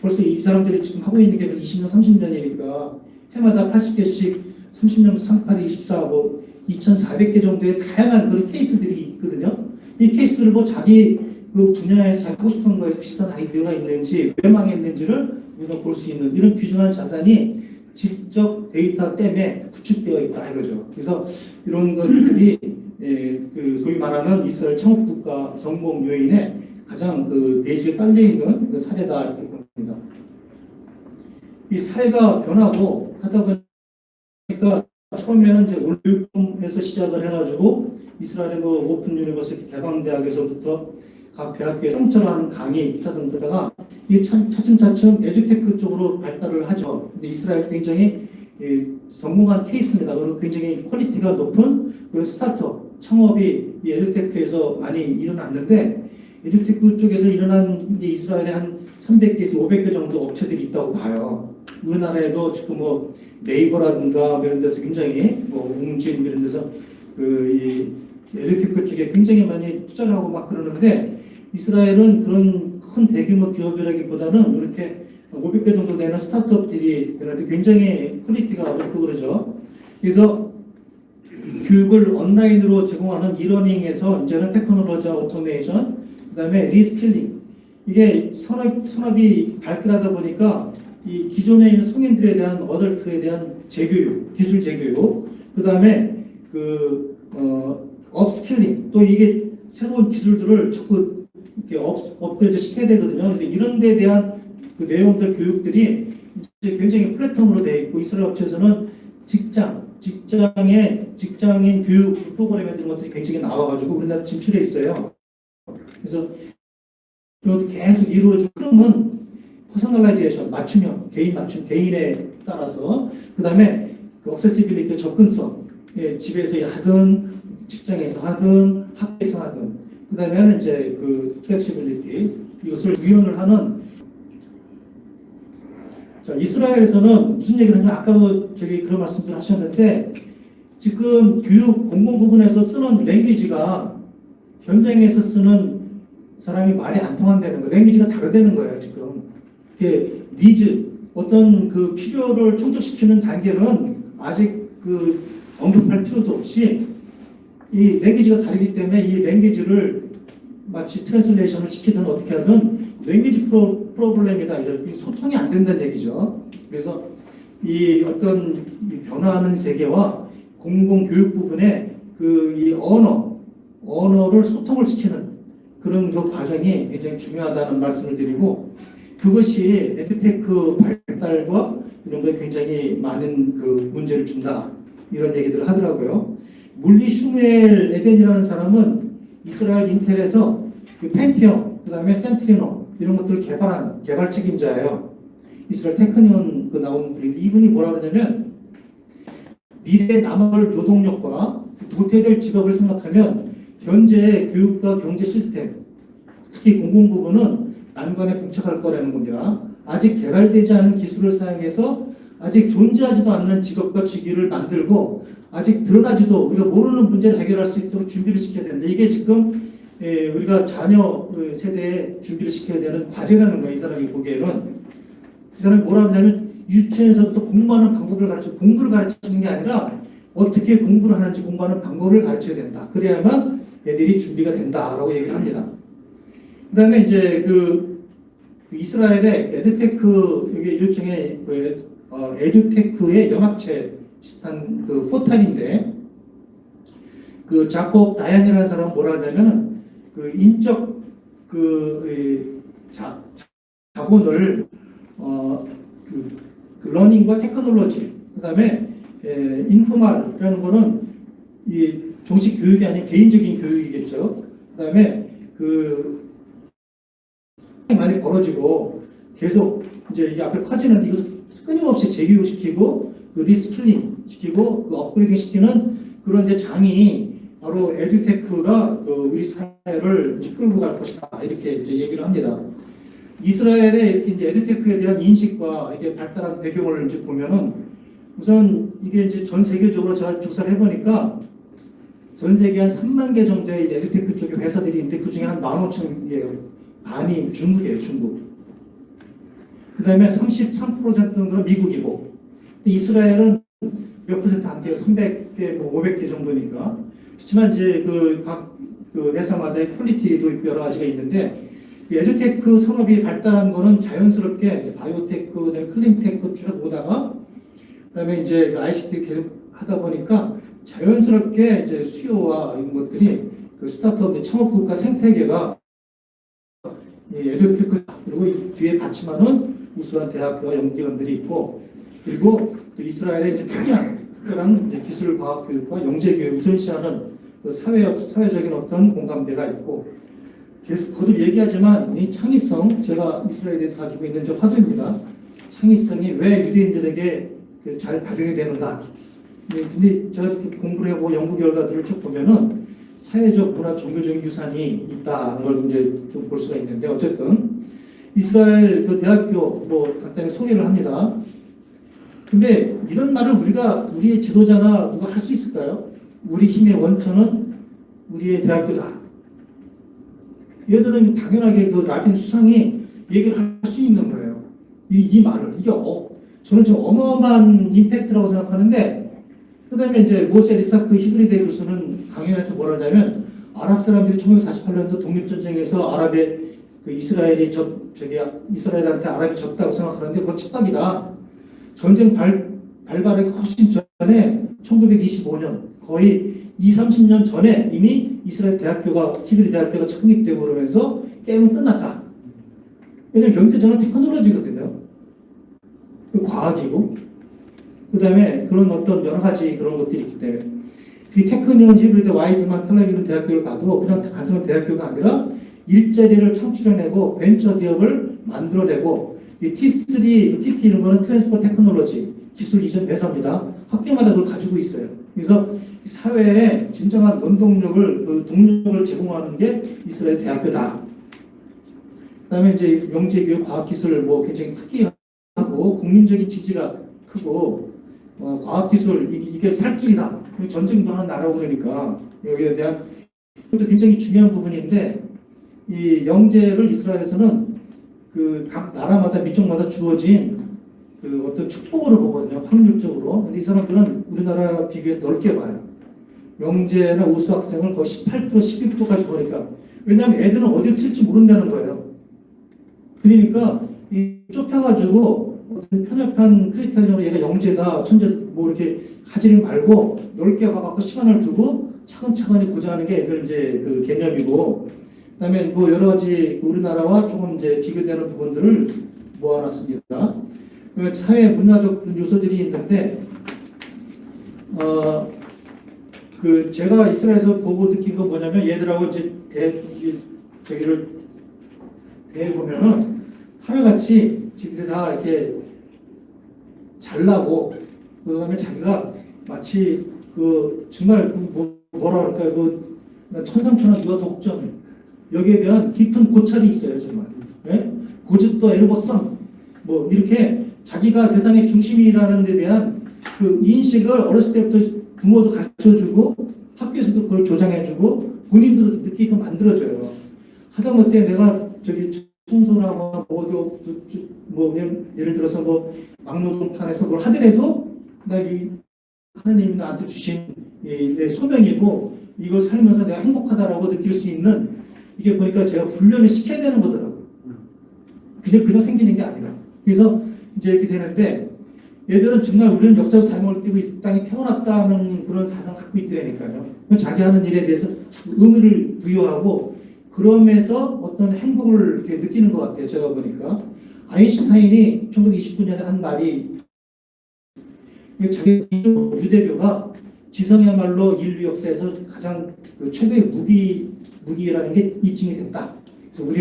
벌써 이 사람들이 지금 하고 있는 게 20년, 30년이니까 해마다 80개씩 30년 38, 24, 뭐 2,400개 정도의 다양한 그런 케이스들이 있거든요. 이 케이스들을 뭐 자기 그 분야에서 하고 싶은 거에 비슷한 아이디어가 있는지, 왜 망했는지를 우리가 볼 수 있는 이런 귀중한 자산이 직접 데이터 때문에 구축되어 있다 이거죠. 그래서 이런 것들이 그 소위 말하는 이스라엘 창업국가 성공 요인에 가장 그 베이스에 깔려 있는 그 사례다 이렇게 봅니다. 이 사회가 변하고 하다 보니까 처음에는 이제 교육에서 시작을 해가지고 이스라엘의 뭐 오픈 유니버시티 개방대학에서부터 각 대학교에 성찰하는 강의 하다가 이 차츰차츰 에듀테크 쪽으로 발달을 하죠. 근데 이스라엘 굉장히 성공한 케이스입니다. 그리고 굉장히 퀄리티가 높은 그런 스타트업 창업이 이 에듀테크에서 많이 일어났는데 에듀테크 쪽에서 일어난 이제 이스라엘에 한 300개에서 500개 정도 업체들이 있다고 봐요. 우리나라에도 지금 뭐 네이버라든가 이런 데서 굉장히 뭐 웅진 이런 데서 그 에듀테크 쪽에 굉장히 많이 투자를 하고 막 그러는데 이스라엘은 그런 큰 대규모 기업이라기보다는 이렇게 500개 정도 되는 스타트업들이 굉장히 퀄리티가 높고 그러죠. 그래서 교육을 온라인으로 제공하는 이러닝에서 이제는 테크놀로지와 오토메이션, 그다음에 리스킬링 이게 산업이 발달하다 보니까 이 기존에 있는 성인들에 대한 어덜트에 대한 재교육, 기술 재교육, 그다음에 그 업스킬링 또 이게 새로운 기술들을 자꾸 이렇게 업그레이드 시켜야 되거든요. 그래서 이런 데 대한 그 내용들 교육들이 이제 굉장히 플랫폼으로 되어 있고 이스라엘 업체에서는 직장인 교육 프로그램 같은 것들이 굉장히 나와가지고 우리나라 진출해 있어요. 그래서 이것도 계속 이루어지고 그러면 퍼스널라이제이션, 맞춤형, 개인에 따라서 그 다음에 그 억세시빌리티, 접근성, 집에서 하든 직장에서 하든 학교에서 하든 그 다음에는 이제 그 플렉시빌리티 이것을 구현을 하는 자, 이스라엘에서는 무슨 얘기를 하냐면 아까도 저기 그런 말씀들 하셨는데 지금 교육 공공 부분에서 쓰는 랭귀지가 현장에서 쓰는 사람이 말이 안 통한다는 거예요. 랭귀지가 다르다는 거예요. 지금 이게 니즈 어떤 그 필요를 충족시키는 단계는 아직 그 언급할 필요도 없이 이 랭귀지가 다르기 때문에 이 랭귀지를 마치 트랜슬레이션을 시키든 어떻게 하든 랭귀지 프로블렘이다 이런 소통이 안 된다는 얘기죠. 그래서 이 어떤 변화하는 세계와 공공 교육 부분에 그 이 언어를 소통을 시키는 그런 그 과정이 굉장히 중요하다는 말씀을 드리고 그것이 에듀테크 발달과 이런 거에 굉장히 많은 그 문제를 준다 이런 얘기들을 하더라고요. 물리 슈무엘 에덴이라는 사람은 이스라엘 인텔에서 그 펜티엄 그다음에 센트리노 이런 것들을 개발한 개발 책임자예요. 이스라엘 테크니온 그 나온 분인데 이분이 뭐라 그러냐면 미래 남을 노동력과 도태될 직업을 생각하면 현재 교육과 경제 시스템, 특히 공공 부분은 난관에 봉착할 거라는 겁니다. 아직 개발되지 않은 기술을 사용해서 아직 존재하지도 않는 직업과 직위를 만들고 아직 드러나지도 우리가 모르는 문제를 해결할 수 있도록 준비를 시켜야 된다. 이게 지금 우리가 자녀 세대에 준비를 시켜야 되는 과제라는 거예요. 이 사람이 보기에는. 이 사람이 뭐라 하냐면 유치원에서부터 공부하는 방법을 공부를 가르치는 게 아니라 어떻게 공부를 하는지 공부하는 방법을 가르쳐야 된다. 그래야만 애들이 준비가 된다라고 얘기를 합니다. 그 다음에 이제 그 이스라엘의 에듀테크, 이게 일종의 에듀테크의 영합체 비슷한 그 포탈인데, 그 자콥 다얀이라는 사람은 뭐라 하냐면 그 인적 자본을 그 러닝과 테크놀로지, 그다음에 인포멀이라는 거는 이 정식 교육이 아닌 개인적인 교육이겠죠. 그다음에 그 많이 벌어지고 계속 이제 이게 앞에 커지는데 이거 끊임없이 재교육시키고 그 리스킬링 시키고 그 업그레이딩 시키는 그런 이제 장이 바로 에듀테크가 그 우리 사회를 이제 끌고 갈 것이다 이렇게 이제 얘기를 합니다. 이스라엘의 이렇게 이제 에듀테크에 대한 인식과 이게 발달한 배경을 이제 보면은 우선 이게 이제 전 세계적으로 제가 조사를 해보니까 전 세계 한 3만 개 정도의 에듀테크 쪽의 회사들이 있는데 그 중에 한 15,000개예요. 반이 중국이에요, 중국. 그 다음에 33% 정도가 미국이고, 이스라엘은 몇 퍼센트 안 돼요. 300개, 뭐 500개 정도니까. 그렇지만 이제 각 회사마다의 퀄리티도 있고 여러 가지가 있는데, 에듀테크 산업이 발달한 거는 자연스럽게 이제 바이오테크, 그다음에 클린테크 쭉 오다가, 그다음에 이제 ICT 계속 하다 보니까 자연스럽게 이제 수요와 이런 것들이 그 스타트업 창업 국가 생태계가 에듀테크, 그리고 이 뒤에 받침하는 우수한 대학교와 연구기관들이 있고, 그리고 이스라엘의 이제 특별한 이제 기술 과학 교육과 영재 교육 우선시하는 그 사회적인 어떤 공감대가 있고, 계속 거듭 얘기하지만 이 창의성, 제가 이스라엘에서 가지고 있는 저 화두입니다. 창의성이 왜 유대인들에게 잘 발현이 되는가? 근데 제가 이렇게 공부를 해보고 연구 결과들을 쭉 보면은 사회적, 문화, 종교적인 유산이 있다는 걸 이제 좀 볼 수가 있는데, 어쨌든 이스라엘 그 대학교 뭐 간단히 소개를 합니다. 근데 이런 말을 우리의 지도자나 누가 할 수 있을까요? 우리 힘의 원천은 우리의 대학교다. 얘들은 당연하게 그 라빈 수상이 얘기를 할 수 있는 거예요. 이 말을. 이게 저는 좀 어마어마한 임팩트라고 생각하는데, 그 다음에 이제 모세 리사크 히브리대 교수는 강연에서 뭐라 하냐면, 아랍 사람들이 1948년도 독립전쟁에서 아랍의 그 이스라엘이 이스라엘한테 아랍이 졌다고 생각하는데 그건 착각이다. 전쟁 발발하기 훨씬 전에 1925년 거의 20-30년 전에 이미 이스라엘 히브리 대학교가 창립되고 그러면서 게임은 끝났다. 왜냐면 현대전은 테크놀로지거든요. 과학이고, 그 다음에 그런 어떤 여러 가지 그런 것들이 있기 때문에 이 테크니온 히브리대 와이즈만 텔아비브 대학교를 봐도 그냥 단순한 대학교가 아니라 일자리를 창출해내고 벤처 기업을 만들어내고, 이 T3, TT 이런 거는 트랜스퍼 테크놀로지, 기술 이전 회사입니다. 학교마다 그걸 가지고 있어요. 그래서 사회에 진정한 원동력을, 동력을 제공하는 게 이스라엘 대학교다. 그 다음에 이제 영재교육, 과학기술 뭐 굉장히 특이하고 국민적인 지지가 크고, 과학기술, 이게 살 길이다. 전쟁도 하는 나라고 그러니까 여기에 대한 것도 굉장히 중요한 부분인데, 이 영재를 이스라엘에서는 그 각 나라마다 민족마다 주어진 그 어떤 축복으로 보거든요. 확률적으로. 근데 이 사람들은 우리나라 비교해 넓게 봐요. 영재나 우수 학생을 거의 18%, 12%까지 보니까. 왜냐하면 애들은 어디를 튈지 모른다는 거예요. 그러니까 이 좁혀가지고 어떤 편협한 크리테리언으로 얘가 영재다, 천재 뭐 이렇게 하지 말고 넓게 가갖고 시간을 두고 차근차근히 고정하는 게 애들 이제 그 개념이고, 그다음에 뭐 여러 가지 우리나라와 조금 이제 비교되는 부분들을 모아놨습니다. 사회 문화적 요소들이 있는데, 그 제가 이스라엘에서 보고 느낀 건 뭐냐면, 얘들하고 이제 저기를 대해보면은 하나같이 지들이 다 이렇게 잘나고, 그 다음에 자기가 마치 그 정말 뭐라 그럴까요? 그 천상천하 유아 독점, 여기에 대한 깊은 고찰이 있어요, 정말. 예? 고집도 에르버썸 뭐 이렇게 자기가 세상의 중심이라는 데 대한 그 인식을 어렸을 때부터 부모도 가르쳐주고 학교에서도 그걸 조장해주고 본인도 느끼게 만들어줘요. 하다못해 내가 저기 청소라고 뭐 예를 들어서 뭐 막노동판에서 뭘 하더라도 이 하나님이 나한테 주신 내 소명이고 이걸 살면서 내가 행복하다라고 느낄 수 있는 이게 보니까 제가 훈련을 시켜야 되는 거더라고요. 그냥 생기는 게 아니라. 그래서 이제 이렇게 되는데 얘들은 정말 우리는 역사적 삶을 띠고 이 땅에 태어났다는 그런 사상 갖고 있더라니까요. 자기 하는 일에 대해서 의미를 부여하고 그러면서 어떤 행복을 이렇게 느끼는 것 같아요. 제가 보니까 아인슈타인이 1929년에 한 말이 자기 유대교가 지성이야말로 인류 역사에서 가장 최고의 무기라는 게 입증이 됐다. 그래서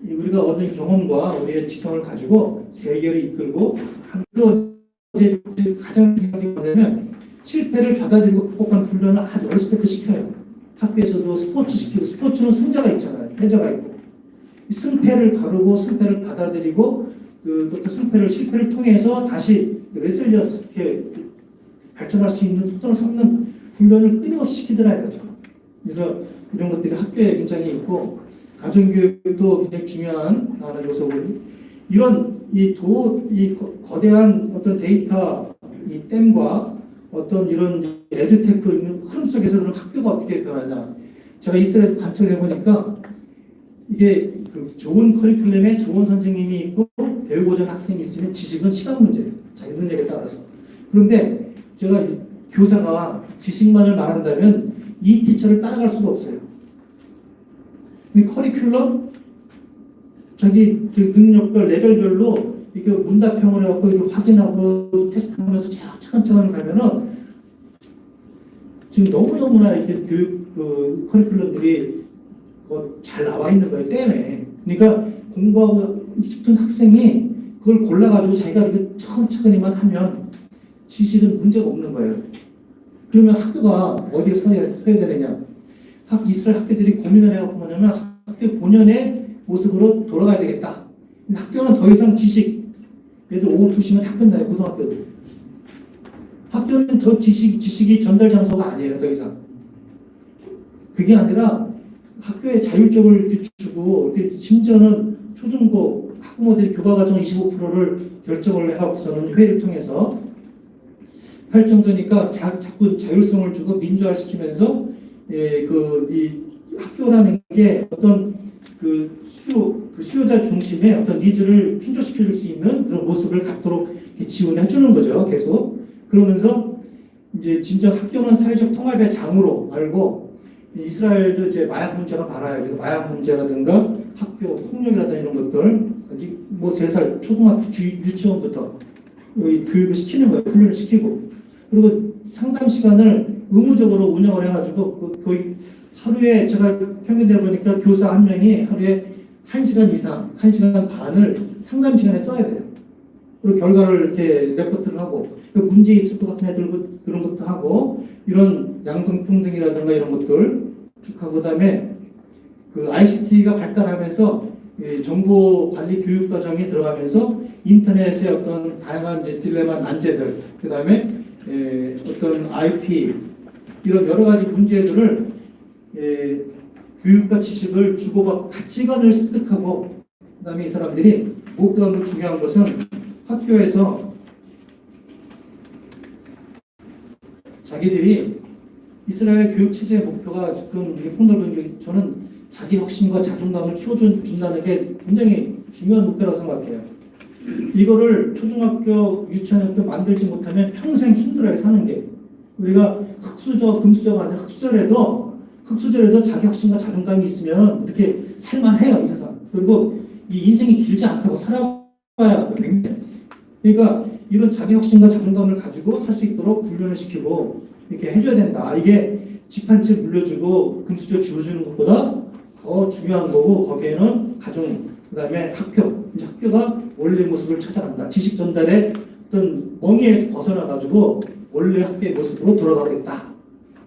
우리가 얻은 경험과 우리의 지성을 가지고 세계를 이끌고 이제 가장 중요한 게 뭐냐면 실패를 받아들이고 극복하는 훈련을 아주 어렸을 때부터 시켜요. 학교에서도 스포츠 시키고 스포츠는 승자가 있잖아요. 패자가 있고 승패를 가르고 승패를 받아들이고 또 실패를 통해서 다시 레실리언스 이렇게 발전할 수 있는 토토를 삼는 훈련을 끊임없이 시키더라 이거죠. 그래서 이런 것들이 학교에 굉장히 있고 가정교육도 굉장히 중요한 하나의 요소고 이런 이 거대한 어떤 데이터 이 댐과 어떤 이런 에듀테크 있는 흐름 속에서 그런 학교가 어떻게 변하냐. 제가 이스라엘에서 관찰을 해보니까 이게 좋은 커리큘럼에 좋은 선생님이 있고 배우고자 하는 학생이 있으면 지식은 시간 문제예요. 자기 능력에 따라서. 그런데 제가 교사가 지식만을 말한다면 이 티처를 따라갈 수가 없어요. 이 커리큘럼 자기 능력별 레벨별로 이렇게 문답형을 해갖고 이렇게 확인하고 테스트하면서 차근차근 가면은 지금 너무너무나 이렇게 교육 커리큘럼들이 잘 나와 있는 거예요. 때문에. 그러니까 공부하고 싶은 학생이 그걸 골라가지고 자기가 이렇게 차근차근히만 하면 지식은 문제가 없는 거예요. 그러면 학교가 어디에 서야 되느냐. 이스라엘 학교들이 고민을 해갖고 뭐냐면 학교 본연의 모습으로 돌아가야 되겠다. 학교는 더 이상 얘들 오후 2시면 다 끝나요. 고등학교들. 학교는 더 지식이 전달 장소가 아니에요. 더 이상. 그게 아니라 학교에 자율적으로 이렇게 주고 심지어는 초중고 학부모들이 교과과정 25%를 결정을 해갖고서는 회의를 통해서 할 정도니까 자꾸 자율성을 주고 민주화시키면서 이 학교라는 게 어떤 수요자 중심의 어떤 니즈를 충족시켜 줄 수 있는 그런 모습을 갖도록 지원해 주는 거죠. 계속. 그러면서 이제 진짜 학교는 사회적 통합의 장으로 알고 이스라엘도 이제 마약 문제가 많아요. 그래서 마약 문제라든가 학교 폭력이라든가 이런 것들 아직 뭐 3살 초등학교 유치원부터 교육을 시키는 거예요. 훈련을 시키고. 그리고 상담 시간을 의무적으로 운영을 해가지고 거의 하루에 제가 평균 내보니까 교사 한 명이 하루에 1시간 이상, 1시간 반을 상담 시간에 써야 돼요. 그리고 결과를 이렇게 레포트를 하고 문제 있을 것 같은 애들 그런 것도 하고 이런 양성평등이라든가 이런 것들 쭉 하고 그다음에 ICT가 발달하면서 정보 관리 교육 과정에 들어가면서 인터넷의 어떤 다양한 이제 딜레마 난제들 그다음에 어떤 IP 이런 여러 가지 문제들을 교육과 지식을 주고받고 가치관을 습득하고 그다음에 이 사람들이 무엇보다도 중요한 것은 학교에서 자기들이 이스라엘 교육 체제의 목표가 지금 폭넓은 저는 자기 확신과 자존감을 키워준다는 게 굉장히 중요한 목표라고 생각해요. 이거를 초중학교, 유치원학교 만들지 못하면 평생 힘들어요, 사는 게. 우리가 금수저가 아니라 흑수저라도 자기 확신과 자존감이 있으면 이렇게 살만해요, 이 세상. 그리고 이 인생이 길지 않다고 살아봐야 됩니다. 그러니까 이런 자기 확신과 자존감을 가지고 살 수 있도록 훈련을 시키고 이렇게 해줘야 된다. 이게 집 한 채 물려주고 금수저 지어주는 것보다 더 중요한 거고 거기에는 가정, 그 다음에 학교. 이제 학교가 원래 모습을 찾아간다. 지식 전달의 어떤 멍에서 벗어나가지고 원래 학교의 모습으로 돌아가겠다.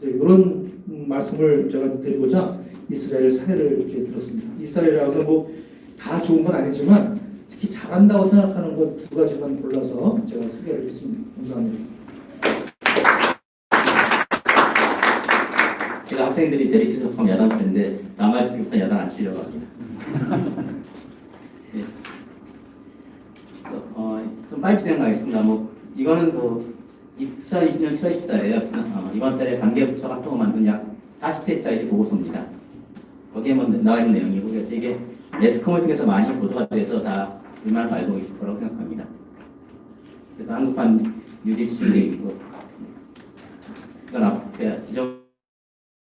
이런 말씀을 제가 드리고자 이스라엘 사례를 이렇게 들었습니다. 이스라엘이라서 뭐 다 좋은 건 아니지만 특히 잘한다고 생각하는 것 두 가지만 골라서 제가 소개를 했습니다. 감사합니다. 제가 학생들이 대리시속하면 야단 치는데 남학기부터 야단 안 치려고 합니다. 예. 좀 빨리 진행하겠습니다. 뭐 이거는 그 2020년 7월 14일에요. 이번 달에 관계부처 합동을 만든 약 40회짜리 보고서입니다. 거기에 뭐 나와 있는 내용이고 그래서 이게 매스컴을 통해서 많이 보도가 돼서 다 우리만 알고 있을 거라고 생각합니다. 그래서 한국판 뉴딜 취지이고 이건 앞에 기존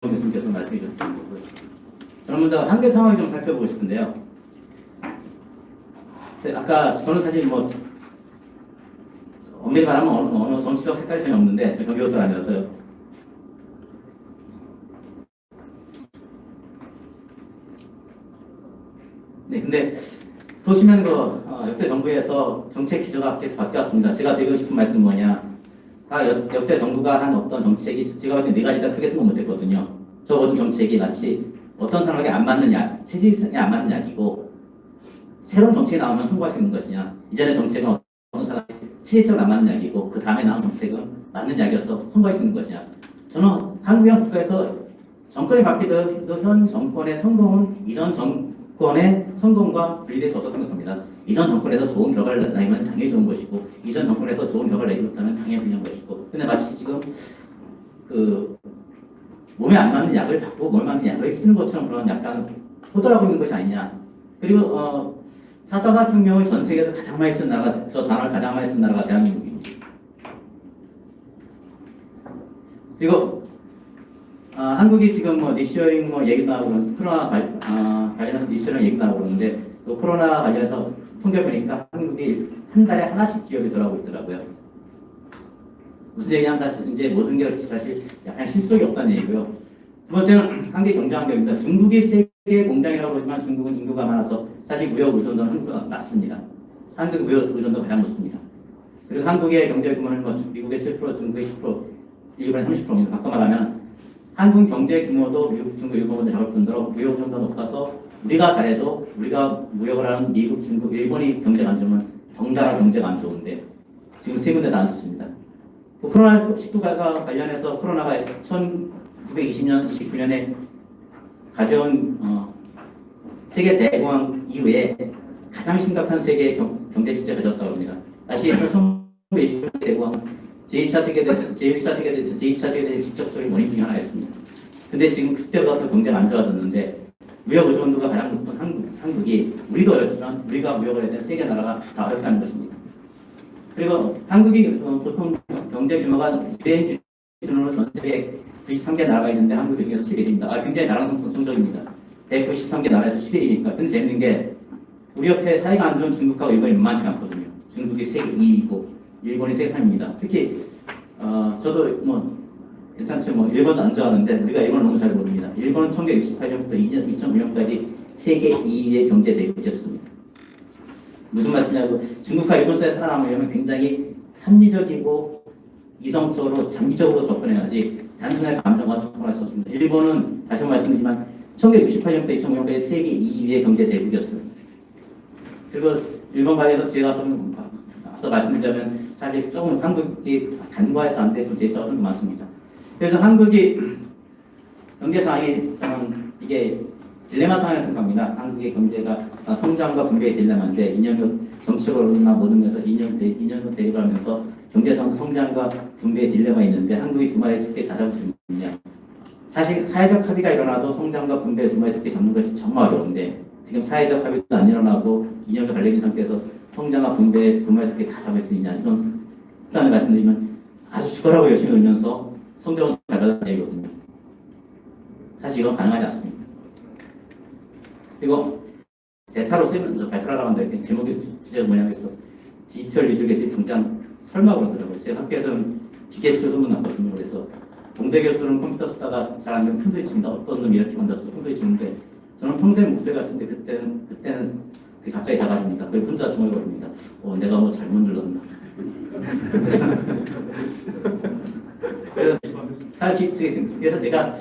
교수님께서 말씀해 주셨던 거고요. 저는 먼저 한계 상황을 좀 살펴보고 싶은데요. 아까 저는 사실 뭐 엄밀히 말하면 어느 정치적 색깔이 전혀 없는데 저 경기도사 아니라서요. 네, 근데 보시면 역대 정부에서 정책 기조가 계속 바뀌었습니다. 제가 드리고 싶은 말씀은 뭐냐? 역대 정부가 한 어떤 정책이 제가 볼 때 네 가지 다 크게 성공 못했거든요. 저 모든 정책이 마치 어떤 사람에게 안 맞는 약, 체질에 안 맞는 약이고 새로운 정책이 나오면 성공할 수 있는 것이냐? 이전의 정책은 어떤 사람이 체질적으로 안 맞는 약이고 그 다음에 나온 정책은 맞는 약이어서 성공할 수 있는 것이냐? 저는 한국이랑 국가에서 정권이 바뀌더라도 현 정권의 성공은 이전 정권의 성공과 분리돼서 어떻다고 생각합니다. 이전 정권에서 좋은 결과를 내면 당연히 좋은 것이고 이전 정권에서 좋은 결과를 내지 못하면 당연히 불리한 것이고 근데 마치 지금 그 몸에 안 맞는 약을 받고 몸에 맞는 약을 쓰는 것처럼 그런 약간 호도하고 있는 것이 아니냐. 그리고 4차 산업혁명을 전 세계에서 가장 많이 쓴 나라가 저 단어를 가장 많이 쓴 나라가 대한민국입니다. 그리고 한국이 지금 뭐 리쇼어링 뭐 얘기 나오고 코로나 관련해서 리쇼어링 얘기 나오고 그러는데 또 코로나 관련해서 통계 보니까 한국이 한 달에 하나씩 기업이 돌아오고 있더라고요. 무슨 얘기냐면 사실 이제 모든 게 사실 약간 실속이 없다는 얘기고요. 두 번째는 한계 경제 환경입니다. 중국이 세계 공장이라고 그러지만 중국은 인구가 많아서 사실 무역 의존도는 한국보다 낮습니다. 한국 무역 의존도 가장 높습니다. 그리고 한국의 경제 규모는 뭐 미국의 7%, 중국의 10%, 일본의 30%입니다. 바꿔 말하면 한국 경제 규모도 미국, 중국, 일본보다 작을 뿐더러 무역 의존도가 높아서 우리가 잘해도 우리가 무역을 하는 미국, 중국, 일본이 경제가 안 좋으면 덩달아 경제가 안 좋은데 지금 세 군데 다 안 좋습니다. 코로나19가 관련해서 코로나가 1920년, 29년에 가져온 세계 대공황 이후에 가장 심각한 세계 경제 시대가 가졌다고 합니다. 다시 1920년 대공황 제2차 세계대전 직접적인 원인 중에 하나였습니다. 근데 지금 그때보다 더 경제가 안 좋아졌는데 무역 의존도가 가장 높은 한국이 우리도 어렵지만 우리가 무역을 해야 되는 세계 나라가 다 어렵다는 것입니다. 그리고 한국이 보통 경제 규모가 유엔 기준으로 전 세계 93개 나라가 있는데 한국 그 중에서 11위입니다. 굉장히 잘하는 성적입니다. 193개 나라에서 11위니까. 근데 재밌는 게 우리 옆에 사이가 안 좋은 중국하고 일본이 만만치 않거든요. 중국이 세계 2위고 일본이 세계 3위입니다. 특히 저도 뭐 괜찮죠. 뭐 일본도 안 좋아하는데 우리가 일본을 너무 잘 모릅니다. 일본은 1968년부터 2005년까지 세계 2위의 경제 대국이었습니다. 무슨 말씀이냐고 중국과 일본 사이에 살아남으려면 굉장히 합리적이고 이성적으로 장기적으로 접근해야지 단순한 감정과 접근할 수 없습니다. 일본은 다시 말씀드리지만 1968년부터 2005년까지 세계 2위의 경제 대국이었습니다. 그리고 일본 관해서 뒤에 가서 앞서 말씀드리자면 사실 조금 한국이 간과해서 안 돼 좀 데이터가 좀 많습니다. 그래서 한국이 경제 상황이 이게 딜레마 상황에 생각합니다. 한국의 경제가 성장과 분배의 딜레마인데 2년 전 정치적으로나 모든 면에서 2년 대립하면서 경제상 성장과 분배의 딜레마 있는데 한국이 두 마리의 토끼 잘 잡을 수 있느냐. 사실 사회적 합의가 일어나도 성장과 분배의 두 마리의 토끼 잡는 것이 정말 어려운데 지금 사회적 합의도 안 일어나고 2년도 달려있는 상태에서 성장과 분배의 두 마리의 토끼 다 잡을 수 있냐. 이건 일단은 말씀드리면 아주 죽어라고 열심히 울면서 성장을 잘 받아야 되거든요. 사실 이건 가능하지 않습니다. 그리고 데이터로 쓰면서 발표하라고 하는데 제목이 주제가 뭐냐고 해서 디지털 리더들이 당장 설마 그러더라고요. 제 학교에서는 기계치료 소문났거든요. 그래서 동대 교수는 컴퓨터 쓰다가 잘 안 되면 큰 소리 칩니다. 어떤 놈이 이렇게 만졌어 큰 소리 치는데 저는 평생 목소리 같은데 그때는 갑자기 작아집니다. 그리고 혼자 중얼거립니다. 내가 뭐 잘못 눌렀나. 그래서 제가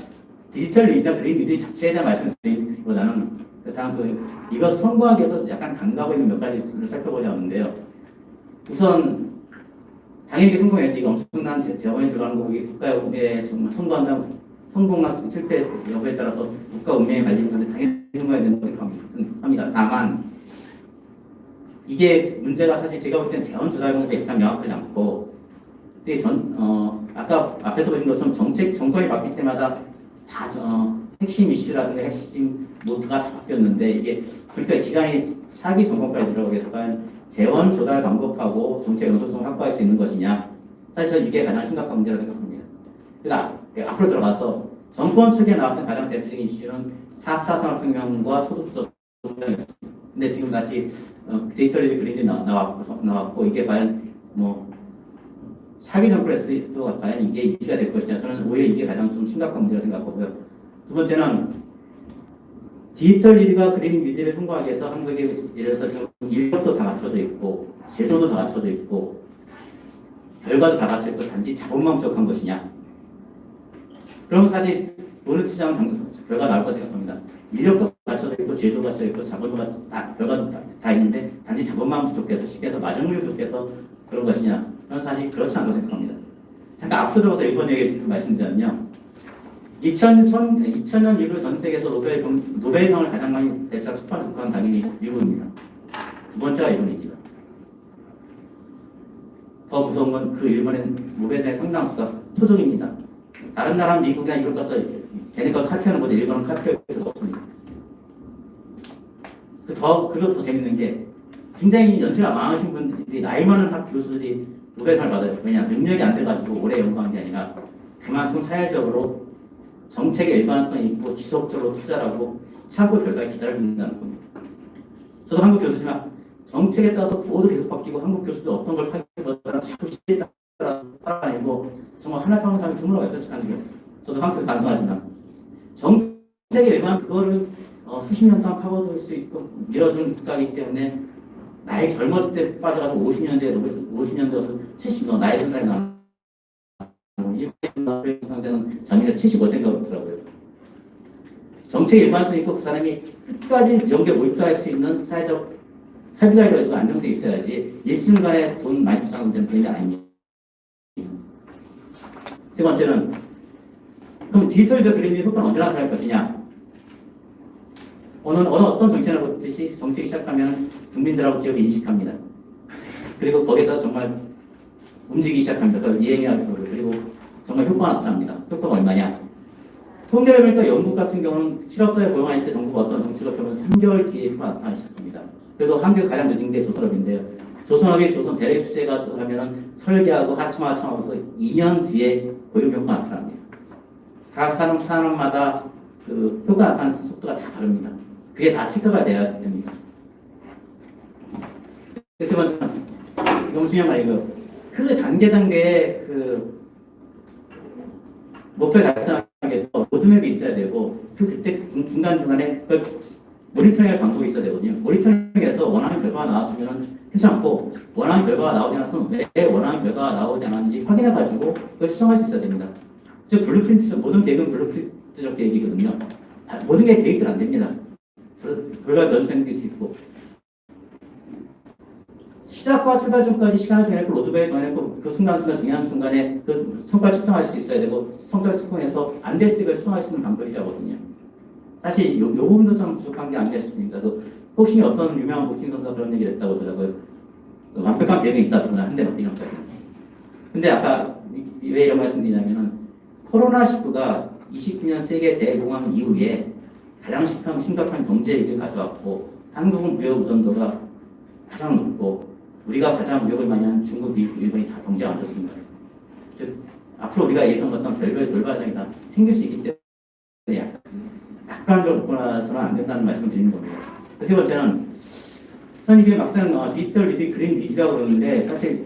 디지털 리드나 그린 리드 자체에 대한 말씀을 드리기보다는 다음 이것 성공하기 위해서 약간 강구하고 있는 몇 가지를 살펴보자 하는데요. 우선 당연히 성공했지. 이거 엄청난 재원이 들어가는 거고 국가의 정말 성공한 실패 여부에 따라서 국가 운명에 갈리는 건데 당연히 성공해야 된다고 생각합니다. 다만 이게 문제가 사실 제가 볼 때는 재원 조달 방법이 약간 명확하지 않고 근데 아까 앞에서 보신 것처럼 정권이 바뀔 때마다 다 핵심 이슈라든가 핵심 모드가 다 바뀌었는데 이게 그러니까 기간이 차기 정권까지 들어가기 위해서 과연 재원 조달 방법하고 정책 연속성을 확보할 수 있는 것이냐 사실 이게 가장 심각한 문제라고 생각합니다. 그러니까 앞으로 들어가서 정권 측에 나왔던 가장 대표적인 이슈는 4차 산업혁명과 소득 조달이었습니다. 근데 지금 다시 디지털 그린이 나왔고 이게 과연 뭐 차기 정권에서도 과연 이게 이슈가 될 것이냐 저는 오히려 이게 가장 좀 심각한 문제라고 생각하고요. 두 번째는 디지털 리드가 그린 리드를 성공하기 위해서 한국에 예를 들어서 지금 인력도 다 갖춰져 있고 제도도 다 갖춰져 있고 결과도 다 갖춰져 있고 단지 자본만 부족한 것이냐 그럼 사실 돈을 투자하면 결과 나올 거라 생각합니다. 인력도 갖춰져 있고 제도도 갖춰져 있고 자본도 결과도 다 있는데 단지 자본만 부족해서 쉽게 해서 마중물이 부족해서 그런 것이냐 저는 사실 그렇지 않다고 생각합니다. 잠깐 앞으로 들어서 일본 얘기 좀 말씀드리면요. 2000년 이후 전 세계에서 노벨상을 가장 많이 대체로 수반한 국가는 당연히 미국입니다. 두 번째가 일본입니다. 더 무서운 건 그 일본의 노벨상의 상당수가 토종입니다. 다른 나라 미국이나 이런 가서 걔네가 카피하는 건데 일본은 카피할 필요가 없습니다. 그리고 더 재밌는 게 굉장히 연세가 많으신 분들이 나이 많은 학 교수들이 노벨상을 받아요. 왜냐 능력이 안 돼가지고 오래 연구한 게 아니라 그만큼 사회적으로 정책의 일관성이 있고 지속적으로 투자를 하고 참고 결과에 기다려준다는 겁니다. 저도 한국 교수지만 정책에 따라서 구호도 계속 바뀌고 한국 교수들 어떤 걸 파기보다는 자꾸 시대에 따라 따라다니고 정말 하나 파는 사람이 드물어요. 솔직한 게 저도 한국 반성하지만 정책의 일관 그거를 수십 년 동안 파고들 수 있고 밀어주는 국가이기 때문에 나이 젊었을 때 빠져가지고 50년 되어서 70년 나이 든 사람이 나는 상대는 작년에 75세인가 그렇더라고요. 정책 일관성 있고 그 사람이 끝까지 연계 몰입할 수 있는 사회적 합의가 이루어지고 안정성이 있어야지 일순간에 돈 많이 투자하는 데는 그런 게 아닙니다. 세 번째는 그럼 디지털 그림의 효과는 언제 나타날 것이냐? 어떤 정책을 보듯이 정책이 시작하면 국민들하고 기업이 인식합니다. 그리고 거기에다 정말 움직이기 시작합니다. 그걸 이행해야 그리고 정말 효과가 나타납니다. 효과가 얼마냐? 통계를 보니까 영국 같은 경우는 실업자를 고용할 때 정부가 어떤 정책을 펴면 3개월 뒤에 효과가 나타나기 시작합니다. 그래도 한국에서 가장 늦은 게 조선업인데요. 조선업이 조선 대리 수혜가 하면은 설계하고 하청하면서 2년 뒤에 고용 효과가 나타납니다. 각 산업마다 그 효과 나타나는 속도가 다 다릅니다. 그게 다 체크가 돼야 됩니다. 세 번째는 너무 중요한 말이고요. 그 단계의 그 목표를 달성하기 위해서 로드맵이 있어야 되고 그때 중간중간에 모니터링할 방법이 있어야 되거든요. 모니터링에서 원하는 결과가 나왔으면 괜찮고 원하는 결과가 나오지 않았으면 왜 원하는 결과가 나오지 않았는지 확인해가지고 그걸 수정할 수 있어야 됩니다. 즉 블루프린트, 모든 계획은 블루프린트적 계획이거든요. 모든 게 계획대로 안 됩니다. 결과 변수생길 수 있고 시작과 출발 전까지 시간을 정해놓고 로드맵을 정해놓고 그 순간순간 중요한 순간에 그 성과를 측정할 수 있어야 되고 성과를 측정해서 안 됐을 때 그걸 수정할 수 있는 방법이라거든요. 사실 요 부분도 좀 부족한 게 아닌가 싶습니다. 혹시 어떤 유명한 복싱 선수가 그런 얘기를 했다고 하더라고요. 완벽한 계획이 있다 저는 한 대 맞기 전까지. 근데 아까 왜 이런 말씀 드리냐면은 코로나19가 29년 세계 대공황 이후에 가장 심각한 경제 위기를 가져왔고 한국은 무역 의존도가 가장 높고 우리가 가장 무역을 많이 하는 중국, 미국, 일본이 다 경제가 안 좋습니다. 즉 앞으로 우리가 예상했던 별별 돌발상이 다 생길 수 있기 때문에 약간적으로 먹고 나서는 안 된다는 말씀을 드리는 겁니다. 세 번째는 저는 이게 막상 디지털 리드, 그린 리드라고 그러는데 사실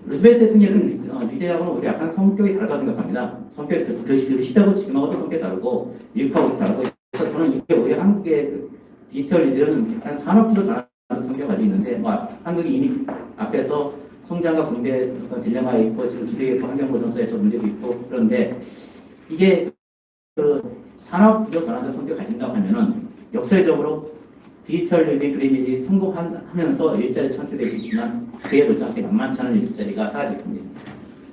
루즈벨트 대통령은 리드하고는 우리 약간 성격이 다르다고 생각합니다. 성격이 그 시대하고 지금하고 또 성격이 다르고 미국하고도 다르고 그래서 저는 이게 우리 한국의 디지털 리드는 한 산업부도 다른 성격을 가지고 있는데 한국이 이미 앞에서 성장과 분배의 어떤 딜레마가 있고 지금 주택 환경 보존소에서 문제도 있고 그런데 이게 그 산업 구조 전환적 성격을 가진다고 하면은 역설적으로 디지털 그림이 성공하면서 일자리 창출되고 있지만 그에 못지않게 만만치 않은 일자리가 사라질 겁니다.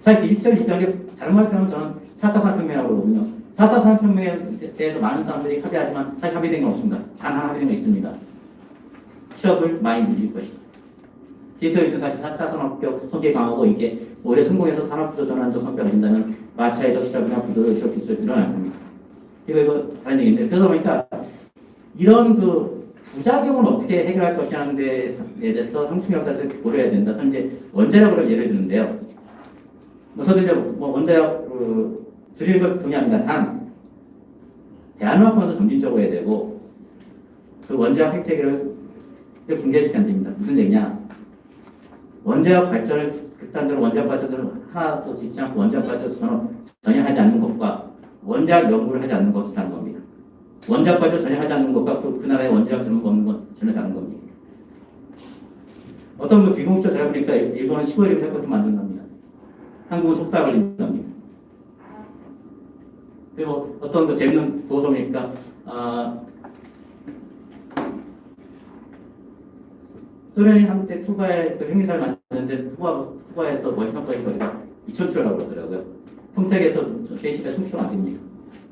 자, 디지털 시장에 다른 말로 하면 저는 4차 산업혁명이라고 그러거든요. 4차 산업혁명에 대해서 많은 사람들이 합의하지만 사실 합의된 건 없습니다. 단 하나 합의된 건 있습니다. 취업을 많이 늘릴 것이다. 디지털 사실 4차 산업혁명 성격이 강하고 이게 오히려 성공해서 산업구조 전환적 성격을 가진다면 마차의 실업이나 부도 실업 기술이 늘어날 겁니다. 이거 다른 얘기인데 그러다 보니까 이런 그 부작용을 어떻게 해결할 것이라는 데에 대해서 상충효과를 고려해야 된다. 저는 이제 원자력으로 예를 드는데요. 저도 이제 원자력 줄이는 걸 동의합니다. 단 대한민국에서 점진적으로 해야 되고 그 원자력 생태계를 붕괴시켜야 됩니다. 무슨 얘기냐? 원자력 발전을 극단적으로 원자력 발전을 하나도 짓지 않고 원자력 발전을 전혀 하지 않는 것과 원자력 연구를 하지 않는 것이 다른 겁니다. 원자력 발전 전혀 하지 않는 것과 그 나라의 원자력 전문가 없는 건 전혀 다른 겁니다. 어떤 그 비공식적 잘 보니까 일본은 15일이면 할 것도 만든답니다. 한국은 속달 걸린답니다. 그리고 어떤 그 재밌는 보고서니까 소련이 한때 쿠바에 그 핵미사를 만드는데 쿠바에서 머신업까지 거리가 2,000km라고 그러더라고요. 평택에서 KGB가 1,000km 안 됩니다.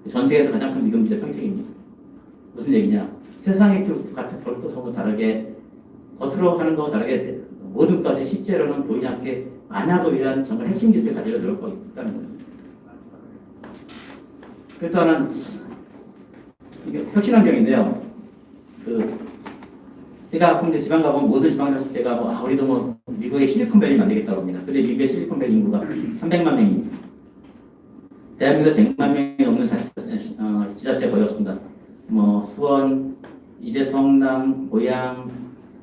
전 세계에서 가장 큰 미군기지가 평택입니다. 무슨 얘기냐? 세상의 그 같은 별도성은 다르게 겉으로 하는 거와 다르게 모든 것까지 실제로는 보이지 않게 안약업이라는 정말 핵심 기술을 가지고 노력하고 있다는 겁니다. 일단은 이게 혁신환경인데요. 제가 근데 지방 가보면 모든 지방에서 제가 우리도 미국의 실리콘밸리 만들겠다고 합니다. 근데 미국의 실리콘밸리 인구가 300만 명입니다. 대한민국에 100만 명이 넘는 지자체가 거의 없습니다. 수원, 이제 성남, 고양,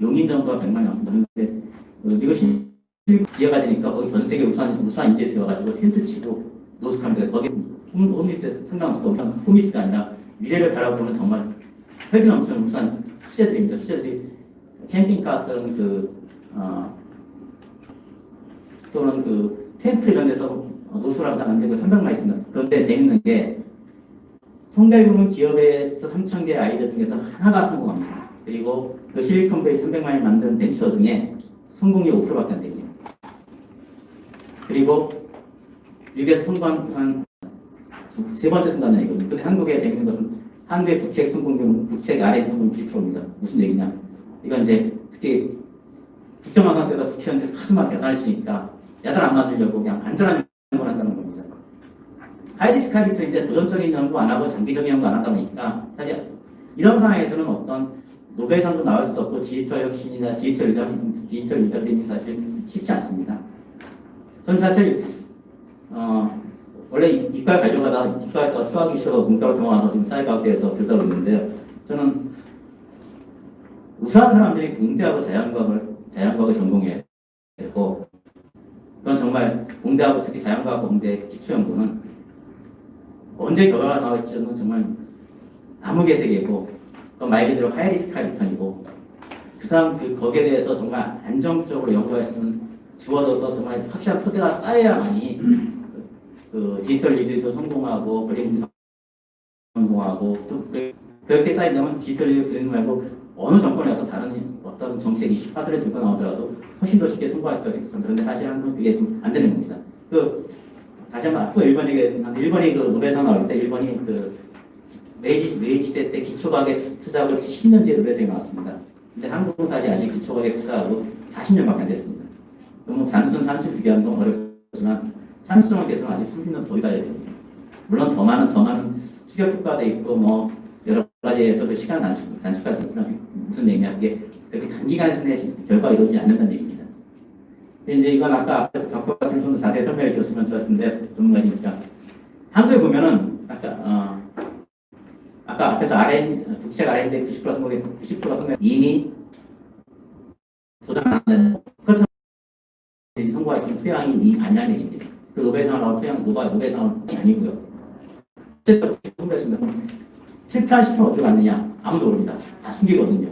용인 정도가 100만 명 넘는데 미국 기회가 되니까 거기 전 세계 우수한 인재들이 들어가지고 텐트 치고 노숙하는 데서 거기 홈리스에 상관없어. 홈리스가 아니라 미래를 바라보는 정말 혈기 넘치는 우수한 수재들입니다. 수재들이 캠핑카 같은 또는 텐트 이런 데서 노숙을 하고 사는데 300만 있습니다. 그런데 재밌는 게 통계를 보면 기업에서 3,000개 아이들 중에서 하나가 성공합니다. 그리고 그 실리콘밸리 300만을 만든 벤처 중에 성공률 5%밖에 안 됩니다. 그리고 미국에서 성공한 세 번째 순간은 이거든요. 근데 한국에 재밌는 것은 한국의 국책 성공률은 국책 아래 성공 90%입니다. 무슨 얘기냐? 이건 이제 특히 국정원한테다 국회의원들 하도 막 야단을 치니까 야단 안 맞으려고 그냥 안전한 연구를 한다는 겁니다. 하이리스크 하이리턴인데 도전적인 연구 안 하고 장기적인 연구 안 하다 보니까 사실 이런 상황에서는 어떤 노벨상도 나올 수도 없고 디지털 혁신이나 디지털 리더십이 사실 쉽지 않습니다. 저는 사실 원래 이과에 가려고 하다가 이과에서 수학이 싫어서 문과로 넘어가서 지금 사회과학대에서 교사로 있는데요. 저는 우수한 사람들이 공대하고 자연과학을 전공해야 되고 그건 정말 공대하고 특히 자연과학 공대 기초연구는 언제 결과가 나올지는 정말 암흑의 세계고 그건 말 그대로 하이리스크 하이리턴이고 그 사람 거기에 대해서 정말 안정적으로 연구할 수 있는 주어져서 정말 확실한 토대가 쌓여야만이 디지털 리더도 성공하고 브레인도 성공하고 또 그렇게 쌓이려면 디지털 리더 되는 말고 어느 정권에 와서 다른 어떤 정책 이슈파들을 들고 나오더라도 훨씬 더 쉽게 성공할 수 있을 건데 사실 한국은 그게 좀 안 되는 겁니다. 다시 한번 또 일본이 노벨상 나올 때 일본이 메이지 시대 때 기초과학에 투자하고 10년 뒤에 노벨상이 나왔습니다. 근데 한국은 사실 아직 기초과학에 투자하고 40년밖에 안 됐습니다. 그럼 단순 산출 비교하는 건 어렵지만 산수정을 개선은 아직 30년 더 기다려야 됩니다. 물론 더 많은 추격 효과도 있고 여러 가지에서 시간 단축할 수 있지만 무슨 얘기냐 이게 그렇게 단기간에 결과가 이루어지지 않는다는 얘기입니다. 이제 이건 아까 앞에서 박 교수님 좀 더 자세히 설명해 주셨으면 좋았는데 전문가시니까 한국에 보면은 아까 앞에서 국책 RN인데 90%가 성공 이미 도전 안 하는 그렇다면 성공하시면 토양이 이미 아니라는 얘기입니다. 그 노벨상을 나온 노벨상은 아니고요. 어쨌든 성공했습니다. 실패한 10%는 어떻게 받느냐? 아무도 모릅니다. 다 숨기거든요.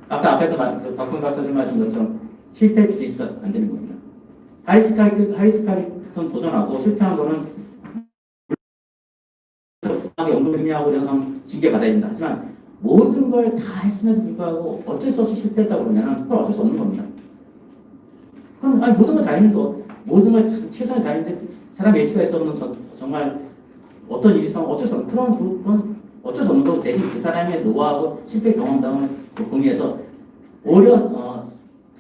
아까 앞에서 박근혜 박사님 말씀 것처럼 실패 비즈니스가 안 되는 겁니다. 하이스카이턴 도전하고 실패한 거는 연금이하고 이런 상 징계 받아야 된다. 하지만 모든 걸 다 했음에도 불구하고 어쩔 수 없이 실패했다고 그러면 그건 어쩔 수 없는 겁니다. 그럼 아니, 모든 걸 다 했는데 모든 걸 다, 최선을 다했는데 사람 예측할 수 없는 정말 어떤 일이 있으면 어쩔 수 없는 그건 어쩔 수 없는 거고 대신 그 사람의 노하우하고 실패 경험담을 공유해서 오히려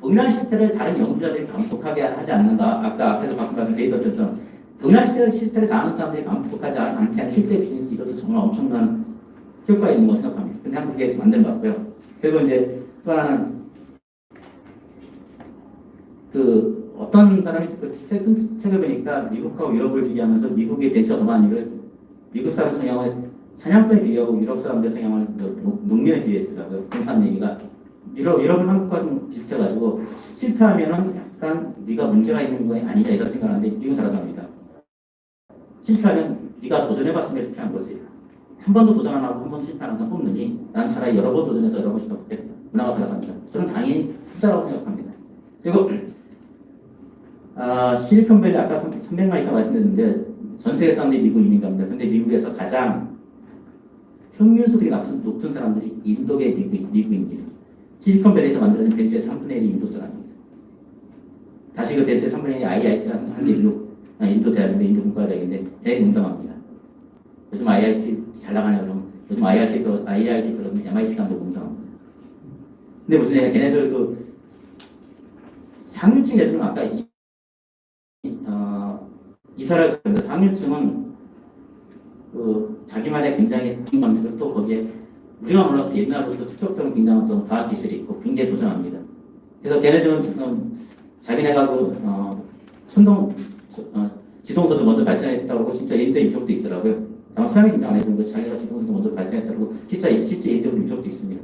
동일한 실패를 다른 연구자들이 반복하게 하지 않는가. 아까 앞에서 방금 말씀 데이터처럼 동일한 실패를 당하는 사람들이 반복하지 않게 하는 실패 비즈니스 이것도 정말 엄청난 효과가 있는 거 생각합니다. 근데 한국에 만든 것 같고요. 그리고 이제 또 하나는 그 어떤 사람이 그 책을 보니까 미국하고 유럽을 비교하면서 미국의 벤처 기반을 미국 사람 성향을 사냥꾼에 비교하고 유럽 사람들 성향을 농민에 비교했더라고요. 그런 얘기가 유럽은 한국과 좀 비슷해가지고 실패하면은 약간 네가 문제가 있는 거 아니냐 이런 생각하는데 미국은 다르답니다. 실패하면 네가 도전해봤으면 실패한 거지. 한 번도 도전 안 하고 한 번 실패하는 사람 뽑느니 난 차라리 여러 번 도전해서 여러 번씩 해보겠다. 문화가 다르답니다. 저는 당연히 후자라고 생각합니다. 그리고 실리콘밸리 아까 300만 있다 말씀드렸는데 전 세계 사람들이 미국 이민 갑니다. 근데 미국에서 가장 평균 소득이 높은 사람들이 인도계 미국인입니다. 실리콘밸리에서 만들어진 벤처의 3분의 1이 인도 사람입니다. 다시 그 벤처의 3분의 1이 IIT라는 한 인도 대학인데 인도 문과대학인데 제일 농담합니다. 요즘 IIT 잘 나가냐 그러면 요즘 IIT 들어오면 MIT 감독 농담합니다. 근데 무슨 얘기냐 걔네들 그 상류층 애들은 아까 이사를 했는데 상류층은 그 자기만의 굉장히 건데 또 거기에 우리가 몰라서 옛날부터 축적되는 굉장한 어떤 과학 기술이 있고 굉장히 도전합니다. 그래서 걔네들은 지금 자기네가 그 지동선도 먼저 발전했다고 진짜 인터넷 유적도 있더라고요. 다만 서양이 진짜 안 해준 거 자기가 지동선도 먼저 발전했다고 실제 인터넷 유적도 있습니다.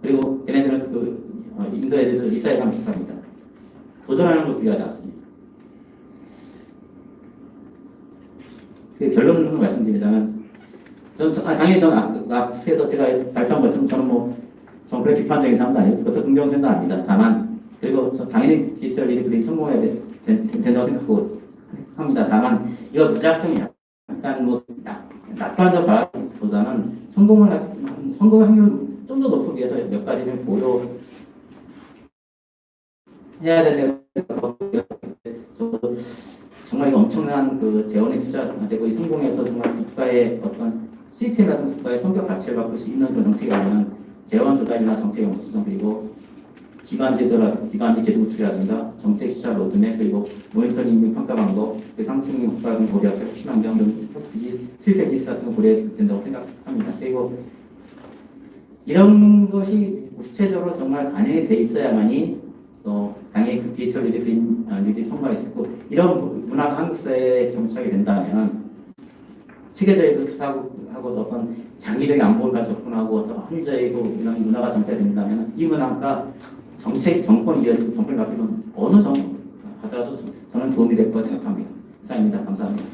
그리고 걔네들은 그 인도 애들도 이사회랑 비슷합니다. 도전하는 것을 위하지 않습니다. 그 결론을 말씀드리자면 당연히 저는 앞에서 제가 발표한 것처럼 저는 뭐 정부의 비판적인 사람도 아니고 그것도 긍정적도 아닙니다. 다만 그리고 당연히 디지털 리더들이 성공해야 된다고 생각하고 합니다. 다만 이거 무작정 약간 뭐 낙관적 바라보다는 성공 확률을 좀 더 높이기 위해서 몇 가지 좀 고려해야 된다고 생각하고 정말 이거 엄청난 그 재원의 투자가 되고 이 성공해서 정말 국가의 어떤 시스템이라든가 국가의 성격 가치를 바꿀 수 있는 그런 정책이 아니면 재원 조달이나 정책 영수 수정 그리고 기반제 제도 구축이라든가 정책 시작 로드맵 그리고 모니터링 및 평가 방법 그 상층 효과 등 고려 혁신 환경 등 실패 기스 같은 거 고려해야 된다고 생각합니다. 그리고 이런 것이 구체적으로 정말 반영이 돼 있어야만이 또 당연히 그 디지털 리더들이 통과했었고 이런 문화가 한국 사회에 정착이 된다면 체계적이고 투사하고 어떤 장기적인 안보를 가지고 접근하고 어떤 합리적이고 이런 문화가 정착된다면 이 문화가 정권이 이어지고 정권이 바뀌면 어느 정권 하더라도 저는 도움이 될 거라 생각합니다. 이상입니다. 감사합니다.